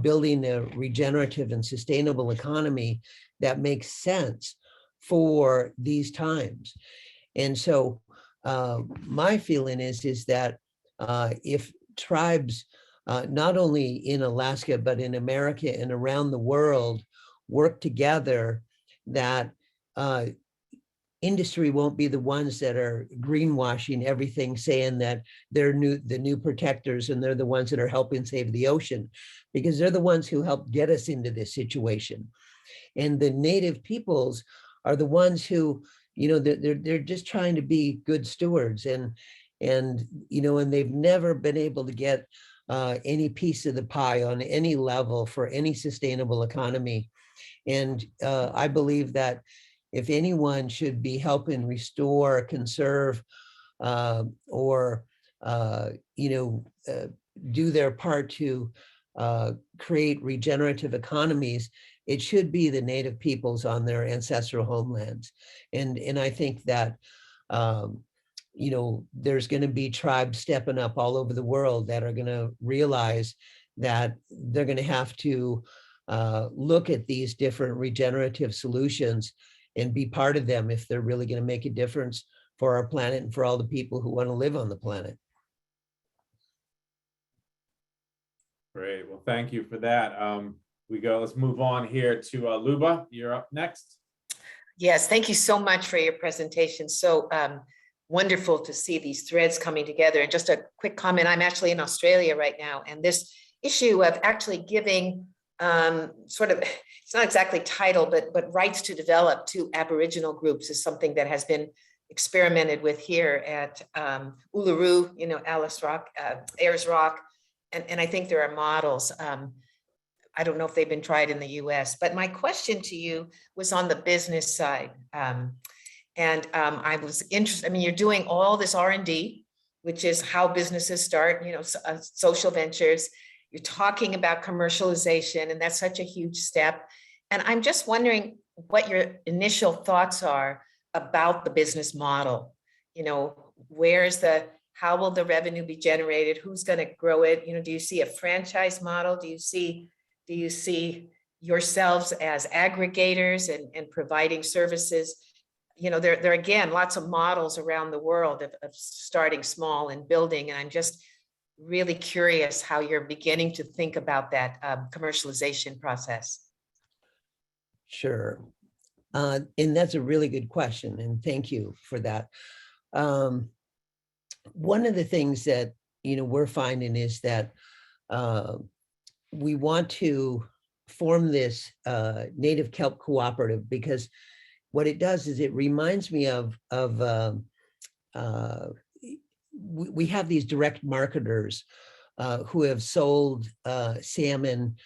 Speaker 3: building a regenerative and sustainable economy that makes sense for these times. And so my feeling is that if tribes, not only in Alaska, but in America and around the world, work together, that industry won't be the ones that are greenwashing everything, saying that they're the new protectors and they're the ones that are helping save the ocean, because they're the ones who helped get us into this situation. And the native peoples are the ones who, they're just trying to be good stewards, and they've never been able to get any piece of the pie on any level for any sustainable economy. And I believe that if anyone should be helping restore, conserve, or do their part to create regenerative economies, it should be the native peoples on their ancestral homelands. And I think that there's going to be tribes stepping up all over the world that are going to realize that they're going to have to look at these different regenerative solutions and be part of them if they're really going to make a difference for our planet and for all the people who want to live on the planet.
Speaker 2: Great. Well, thank you for that. Let's move on here to Luba. You're up next.
Speaker 7: Yes, thank you so much for your presentation. So wonderful to see these threads coming together. And just a quick comment, I'm actually in Australia right now, and this issue of actually giving it's not exactly title, but rights to develop to Aboriginal groups is something that has been experimented with here at Uluru, Alice Rock, Ayers Rock, and I think there are models. I don't know if they've been tried in the US, but my question to you was on the business side. I was interested, you're doing all this R&D, which is how businesses start, social ventures. You're talking about commercialization, and that's such a huge step. And I'm just wondering what your initial thoughts are about the business model. How will the revenue be generated? Who's going to grow it? Do you see a franchise model? Do you see yourselves as aggregators and providing services? There are again lots of models around the world of starting small and building, and I'm just really curious how you're beginning to think about that commercialization process.
Speaker 3: Sure. And that's a really good question, and thank you for that. One of the things that we're finding is that we want to form this native kelp cooperative, because what it does is it reminds me of we have these direct marketers who have sold salmon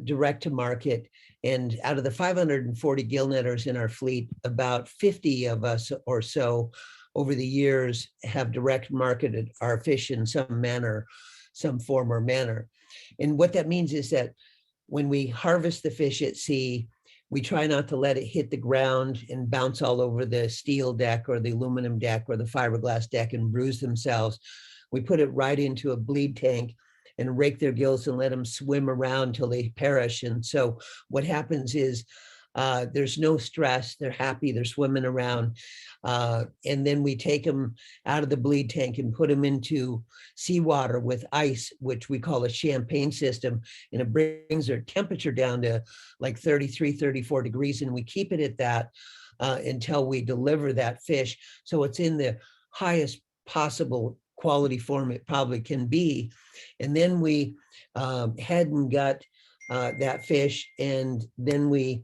Speaker 3: direct to market. And out of the 540 gill netters in our fleet, about 50 of us or so over the years have direct marketed our fish in some manner, some form or manner. And what that means is that when we harvest the fish at sea, we try not to let it hit the ground and bounce all over the steel deck or the aluminum deck or the fiberglass deck and bruise themselves. We put it right into a bleed tank and rake their gills and let them swim around till they perish. And so what happens is there's no stress, they're happy, they're swimming around. And then we take them out of the bleed tank and put them into seawater with ice, which we call a champagne system. And it brings their temperature down to like 33, 34 degrees. And we keep it at that until we deliver that fish. So it's in the highest possible quality form it probably can be. And then we head and gut that fish, and then we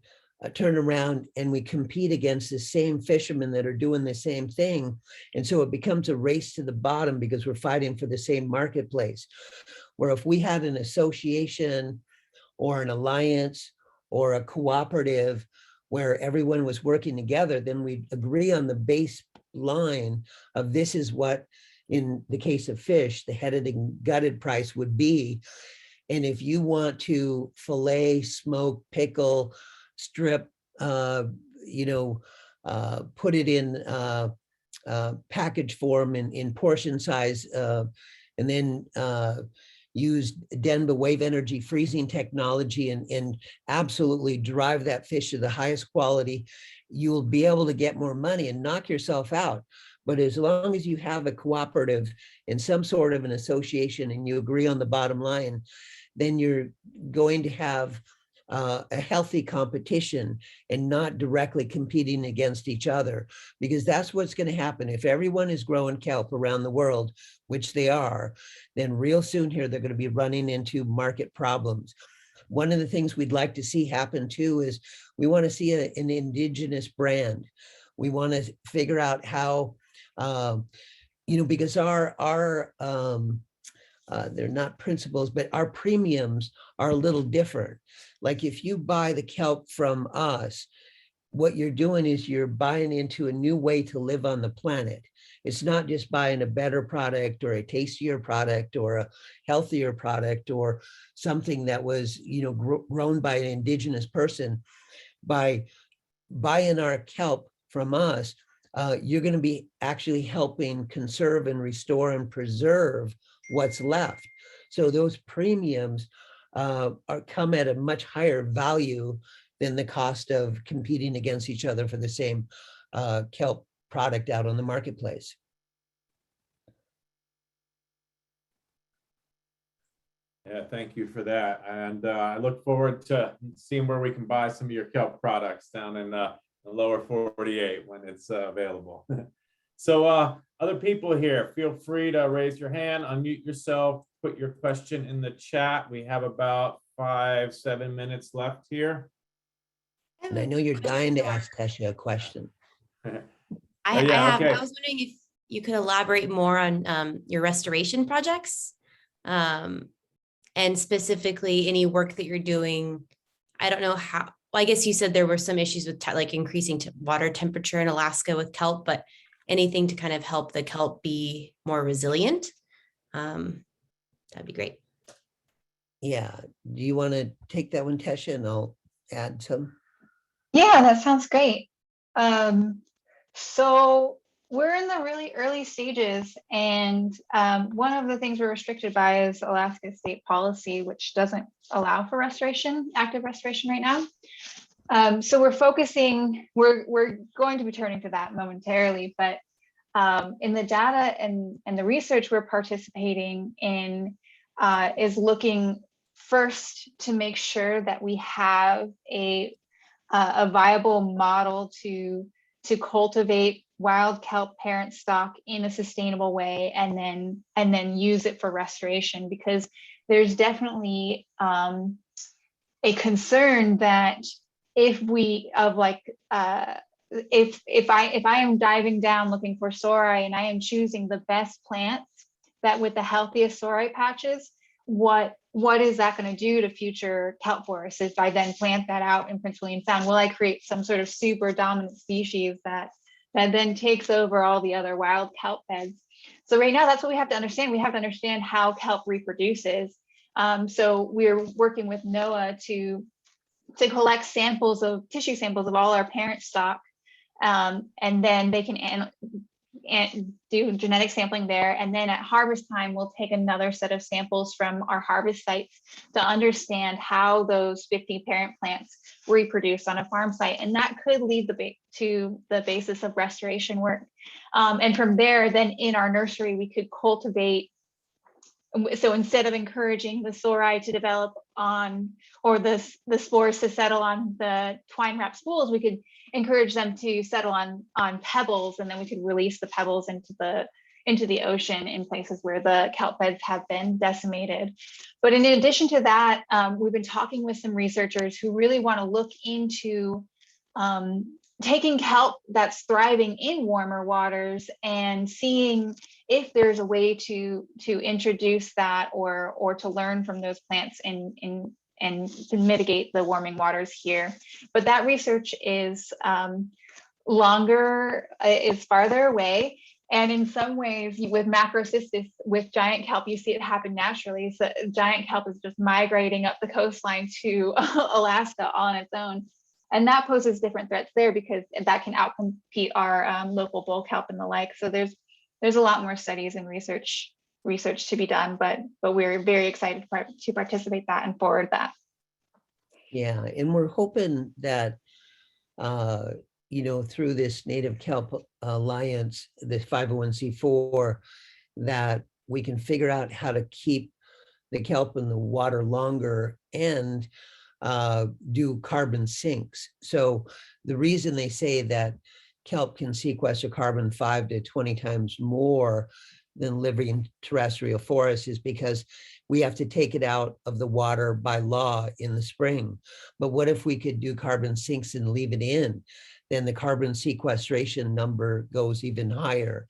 Speaker 3: turn around and we compete against the same fishermen that are doing the same thing. And so it becomes a race to the bottom because we're fighting for the same marketplace. Where if we had an association or an alliance or a cooperative where everyone was working together, then we'd agree on the baseline of this is what, in the case of fish, the headed and gutted price would be. And if you want to fillet, smoke, pickle, strip, put it in package form in portion size, and then use Denba wave energy freezing technology and absolutely drive that fish to the highest quality, you'll be able to get more money and knock yourself out. But as long as you have a cooperative and some sort of an association and you agree on the bottom line, then you're going to have a healthy competition and not directly competing against each other, because that's what's going to happen. If everyone is growing kelp around the world, which they are, then real soon here, they're going to be running into market problems. One of the things we'd like to see happen too is we want to see an indigenous brand. We want to figure out how, because they're not principles, but our premiums are a little different. Like if you buy the kelp from us, what you're doing is you're buying into a new way to live on the planet. It's not just buying a better product or a tastier product or a healthier product or something that was, grown by an indigenous person. By buying our kelp from us, you're going to be actually helping conserve and restore and preserve what's left. So those premiums come at a much higher value than the cost of competing against each other for the same kelp product out on the marketplace.
Speaker 2: Yeah, thank you for that. And I look forward to seeing where we can buy some of your kelp products down in the lower 48 when it's available. So other people here, feel free to raise your hand, unmute yourself, put your question in the chat. We have about 5-7 minutes left here.
Speaker 3: And I know you're dying to ask Tesia a question.
Speaker 8: I was wondering if you could elaborate more on your restoration projects, and specifically any work that you're doing. I don't know how, well, I guess you said there were some issues with like increasing water temperature in Alaska with kelp, but anything to kind of help the kelp be more resilient, that'd be great.
Speaker 3: Yeah, do you want to take that one, Tesia, and I'll add some?
Speaker 4: Yeah, that sounds great. So we're in the really early stages, and one of the things we're restricted by is Alaska state policy, which doesn't allow for restoration, active restoration right now. So we're focusing, we're going to be turning to that momentarily, but in the data and the research we're participating in is looking first to make sure that we have a viable model to cultivate wild kelp parent stock in a sustainable way, and then use it for restoration, because there's definitely a concern that if I am diving down looking for sori and I am choosing the best plants that with the healthiest sori patches, what is that going to do to future kelp forests if I then plant that out in Prince William Sound? Will I create some sort of super dominant species that then takes over all the other wild kelp beds? So right now, that's what we have to understand. We have to understand how kelp reproduces. So we're working with NOAA to collect tissue samples of all our parent stock, and then they can do genetic sampling there. And then at harvest time, we'll take another set of samples from our harvest sites to understand how those 50 parent plants reproduce on a farm site. And that could lead to the basis of restoration work. And from there, then in our nursery, we could cultivate. So instead of encouraging the sori to develop on, or the spores to settle on the twine wrap spools, we could encourage them to settle on pebbles, and then we could release the pebbles into into the ocean in places where the kelp beds have been decimated. But in addition to that, we've been talking with some researchers who really want to look into taking kelp that's thriving in warmer waters and seeing if there's a way to introduce that or to learn from those plants and to mitigate the warming waters here. But that research is farther away. And in some ways, with macrocystis, with giant kelp, you see it happen naturally. So giant kelp is just migrating up the coastline to Alaska all on its own. And that poses different threats there because that can outcompete our local bull kelp and the like. So there's a lot more studies and research to be done, but we're very excited to participate that and forward that.
Speaker 3: Yeah, and we're hoping that through this Native Kelp Alliance, this 501c4, that we can figure out how to keep the kelp in the water longer and do carbon sinks. So the reason they say that kelp can sequester carbon 5 to 20 times more than living terrestrial forests is because we have to take it out of the water by law in the spring. But what if we could do carbon sinks and leave it in? Then the carbon sequestration number goes even higher.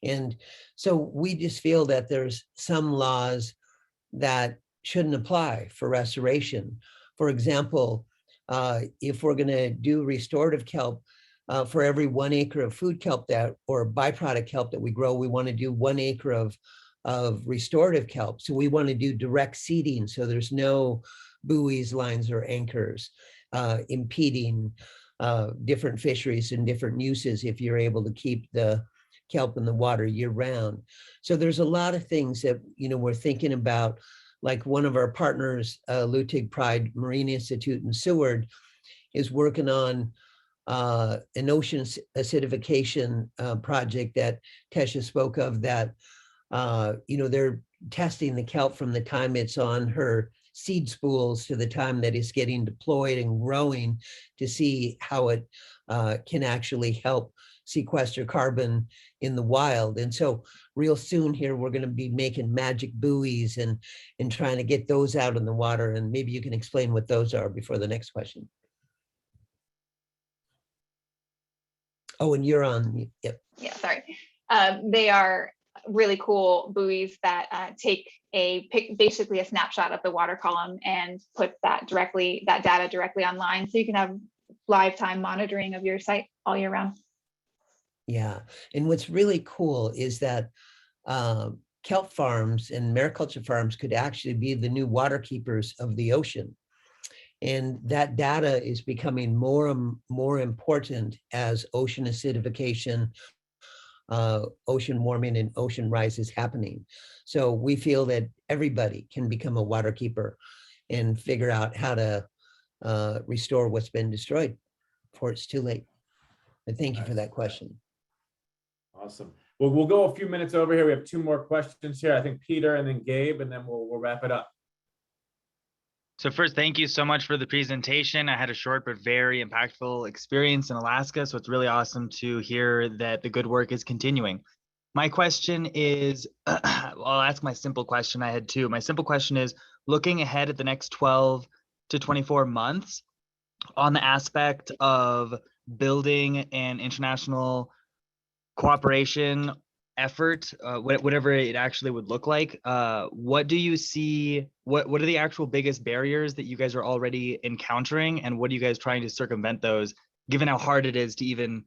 Speaker 3: And so we just feel that there's some laws that shouldn't apply for restoration. For example, if we're going to do restorative kelp, for every 1 acre of food kelp or byproduct kelp that we grow, we want to do 1 acre of restorative kelp. So we want to do direct seeding, so there's no buoys, lines, or anchors impeding different fisheries and different uses if you're able to keep the kelp in the water year round. So there's a lot of things that we're thinking about. Like one of our partners, Lutig Pride Marine Institute in Seward, is working on an ocean acidification project that Tesia spoke of, that they're testing the kelp from the time it's on her seed spools to the time that it's getting deployed and growing to see how it can actually help sequester carbon in the wild. And so real soon here, we're going to be making magic buoys and trying to get those out in the water. And maybe you can explain what those are before the next question. Oh, and you're on. Yep.
Speaker 4: Yeah, sorry. They are really cool buoys that take basically a snapshot of the water column and put that data directly online, so you can have lifetime monitoring of your site all year round.
Speaker 3: Yeah, and what's really cool is that kelp farms and mariculture farms could actually be the new water keepers of the ocean. And that data is becoming more and more important as ocean acidification, ocean warming, and ocean rise is happening. So we feel that everybody can become a water keeper and figure out how to restore what's been destroyed before it's too late. But thank you for that question.
Speaker 2: Awesome. Well, we'll go a few minutes over here. We have 2 more questions here. I think Peter and then Gabe, and then we'll wrap it up.
Speaker 9: So first, thank you so much for the presentation. I had a short but very impactful experience in Alaska, so it's really awesome to hear that the good work is continuing. My question is, I'll ask my simple question. I had 2. My simple question is, looking ahead at the next 12 to 24 months on the aspect of building an international cooperation effort, whatever it actually would look like, what do you see, what are the actual biggest barriers that you guys are already encountering, and what are you guys trying to circumvent those, given how hard it is to even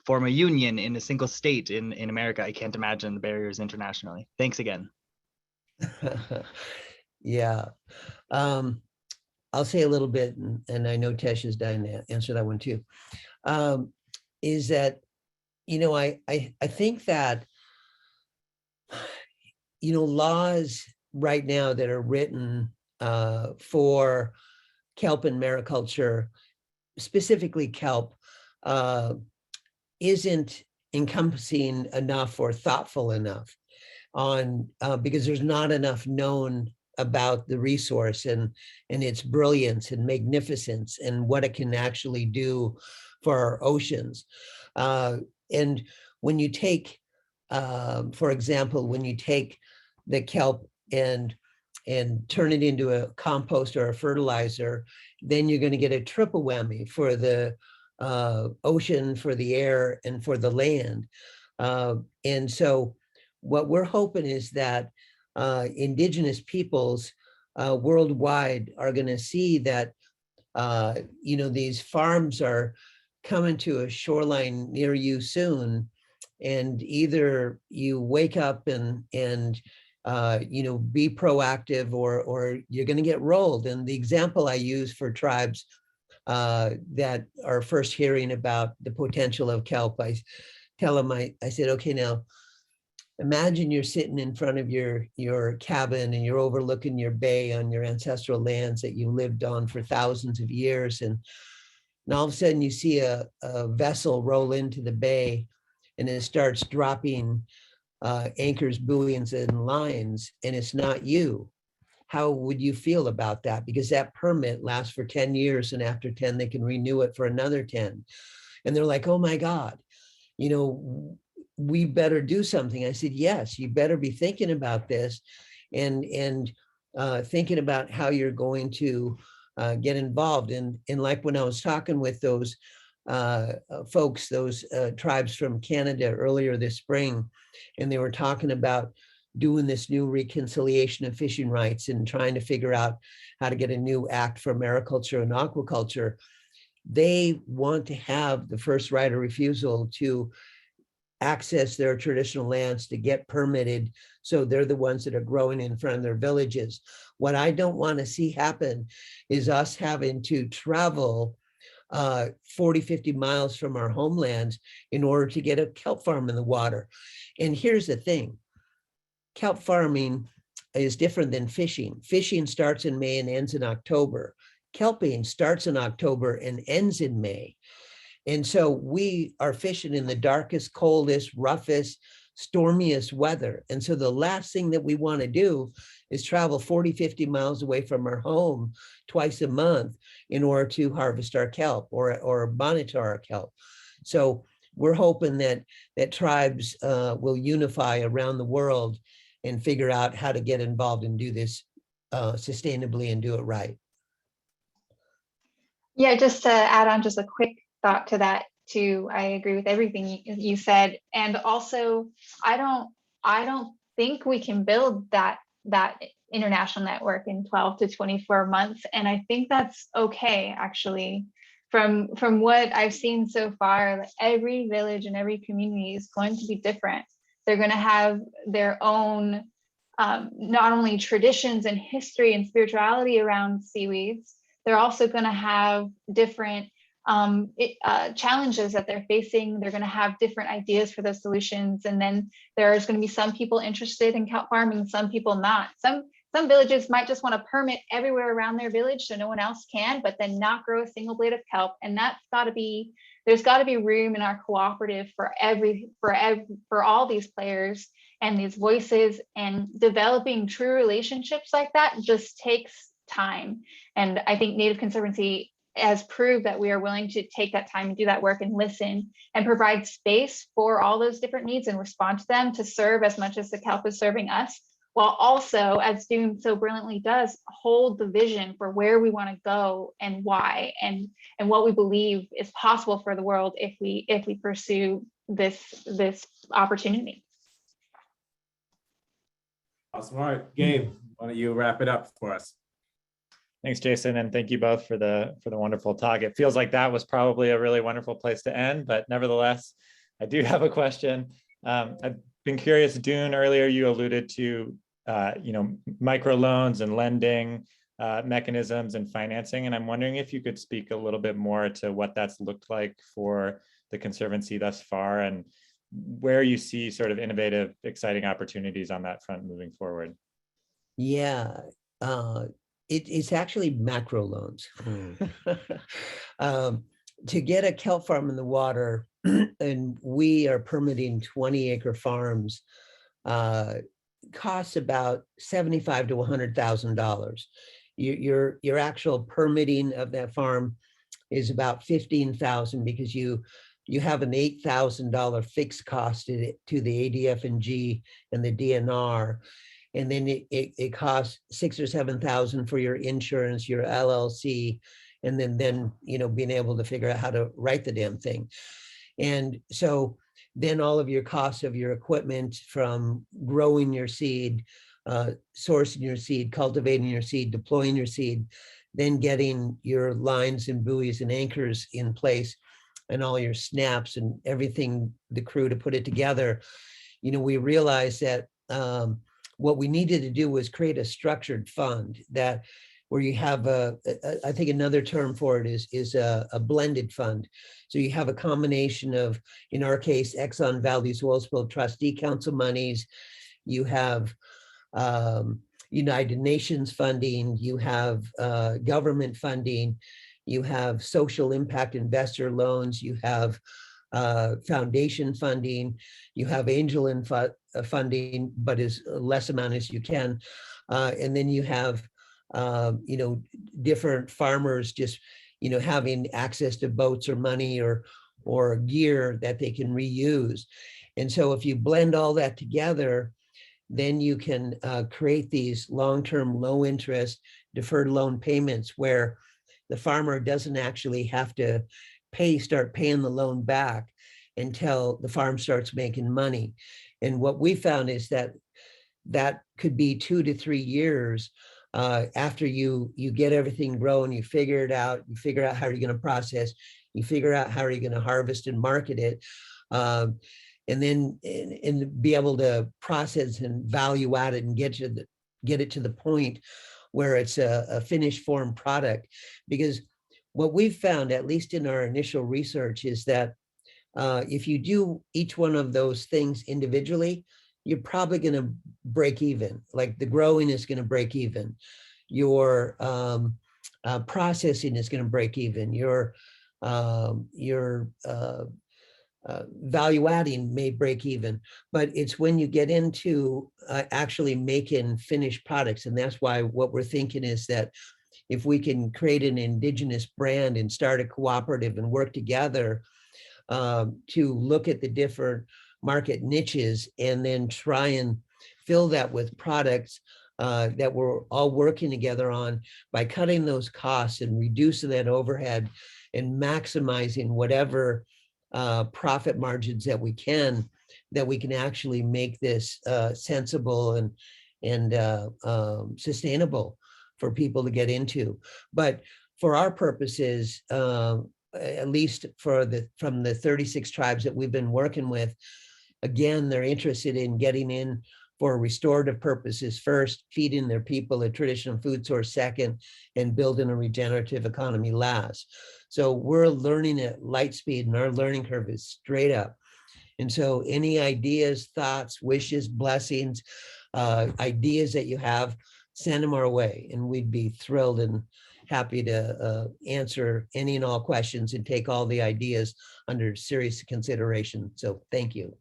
Speaker 9: form a union in a single state in America? I can't imagine the barriers internationally. Thanks again.
Speaker 3: Yeah, I'll say a little bit, and I know Tesia's dying to answer that one too, is that I think that laws right now that are written for kelp and mariculture, specifically kelp, isn't encompassing enough or thoughtful enough on because there's not enough known about the resource and its brilliance and magnificence and what it can actually do for our oceans. And when you take for example, when you take the kelp and turn it into a compost or a fertilizer, then you're going to get a triple whammy for the ocean, for the air, and for the land. And so what we're hoping is that indigenous peoples worldwide are going to see that, these farms are coming to a shoreline near you soon, and either you wake up and be proactive, or you're going to get rolled. And the example I use for tribes that are first hearing about the potential of kelp, I tell them, I said, okay, now imagine you're sitting in front of your cabin and you're overlooking your bay on your ancestral lands that you lived on for thousands of years. And all of a sudden you see a vessel roll into the bay, and it starts dropping anchors, buoys, and lines, and it's not you. How would you feel about that? Because that permit lasts for 10 years, and after 10, they can renew it for another 10. And they're like, oh my God, we better do something. I said, yes, you better be thinking about this and thinking about how you're going to get involved. And like when I was talking with those folks, those tribes from Canada earlier this spring, and they were talking about doing this new reconciliation of fishing rights and trying to figure out how to get a new act for mariculture and aquaculture. They want to have the first right of refusal to access their traditional lands, to get permitted, so they're the ones that are growing in front of their villages. What I don't want to see happen is us having to travel 40, 50 miles from our homelands in order to get a kelp farm in the water. And here's the thing, kelp farming is different than fishing. Fishing starts in May and ends in October. Kelping starts in October and ends in May. And so we are fishing in the darkest, coldest, roughest, stormiest weather. And so the last thing that we want to do is travel 40, 50 miles away from our home twice a month in order to harvest our kelp or monitor our kelp. So we're hoping that tribes will unify around the world and figure out how to get involved and do this sustainably and do it right.
Speaker 4: Yeah, just to add on just a quick thought to that too. I agree with everything you said. And also, I don't think we can build that international network in 12 to 24 months. And I think that's okay, actually. From what I've seen so far, like every village and every community is going to be different. They're going to have their own not only traditions and history and spirituality around seaweeds, they're also going to have different challenges that they're facing. They're going to have different ideas for those solutions. And then there's going to be some people interested in kelp farming, some people not. Some villages might just want to permit everywhere around their village so no one else can, but then not grow a single blade of kelp. And there's got to be room in our cooperative for all these players and these voices, and developing true relationships like that just takes time. And I think Native Conservancy has proved that we are willing to take that time and do that work and listen and provide space for all those different needs and respond to them, to serve as much as the kelp is serving us, while also, as Dune so brilliantly does, hold the vision for where we want to go and why, and what we believe is possible for the world if we pursue this opportunity.
Speaker 2: Awesome. All right, Gabe, why don't you wrap it up for us?
Speaker 10: Thanks, Jason, and thank you both for the wonderful talk. It feels like that was probably a really wonderful place to end, but nevertheless, I do have a question. I've been curious, Dune, earlier you alluded to microloans and lending mechanisms and financing, and I'm wondering if you could speak a little bit more to what that's looked like for the Conservancy thus far, and where you see sort of innovative, exciting opportunities on that front moving forward.
Speaker 3: Yeah. It's actually macro loans. To get a kelp farm in the water, and we are permitting 20-acre farms, costs about $75,000 to $100,000. Your actual permitting of that farm is about $15,000, because you you have an $8,000 fixed cost to the ADF&G and the DNR. And then it costs $6,000 or $7,000 for your insurance, your LLC, and then being able to figure out how to write the damn thing. And so then all of your costs of your equipment, from growing your seed, sourcing your seed, cultivating your seed, deploying your seed, then getting your lines and buoys and anchors in place, and all your snaps and everything, the crew to put it together. We realized that what we needed to do was create a structured fund that where you have I think another term for it is a blended fund. So you have a combination of, in our case, Exxon Valdez Oil Spill Trustee Council monies, you have United Nations funding, you have government funding, you have social impact investor loans, you have foundation funding, you have angel funding, but as less amount as you can. And then you have, different farmers just, having access to boats or money or gear that they can reuse. And so if you blend all that together, then you can create these long-term, low interest, deferred loan payments where the farmer doesn't actually have to start paying the loan back until the farm starts making money. And what we found is that could be 2 to 3 years after you get everything growing, you figure it out, you figure out how you're going to process, you figure out how you're going to harvest and market it, and then and be able to process and value add it and get it to the point where it's a finished form product. Because what we've found, at least in our initial research, is that if you do each one of those things individually, you're probably going to break even. Like the growing is going to break even. Your processing is going to break even. Your value adding may break even. But it's when you get into actually making finished products. And that's why what we're thinking is that if we can create an indigenous brand and start a cooperative and work together to look at the different market niches and then try and fill that with products that we're all working together on, by cutting those costs and reducing that overhead and maximizing whatever profit margins that we can actually make this sensible and sustainable for people to get into. But for our purposes, at least from the 36 tribes that we've been working with, again, they're interested in getting in for restorative purposes first, feeding their people a traditional food source second, and building a regenerative economy last. So we're learning at light speed, and our learning curve is straight up. And so any ideas, thoughts, wishes, blessings, ideas that you have, send them our way, and we'd be thrilled and happy to answer any and all questions and take all the ideas under serious consideration. So thank you.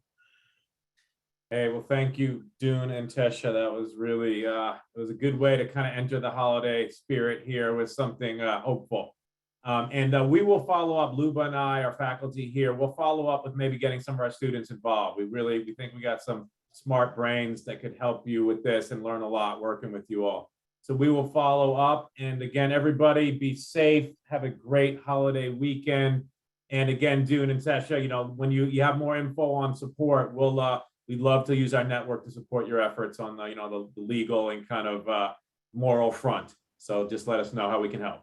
Speaker 2: Hey, well, thank you, Dune and Tesia. That was really, it was a good way to kind of enter the holiday spirit here with something hopeful. And we will follow up, Luba and I, our faculty here, we'll follow up with maybe getting some of our students involved. We think we got some smart brains that could help you with this and learn a lot working with you all. So we will follow up. And again, everybody be safe, have a great holiday weekend. And again, Dune and Tesia, when you have more info on support, we'd love to use our network to support your efforts on the legal and kind of moral front. So just let us know how we can help.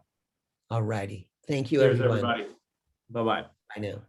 Speaker 3: All righty. Thank you,
Speaker 2: Cheers,
Speaker 3: everyone.
Speaker 2: everybody. Bye-bye.
Speaker 3: Bye now.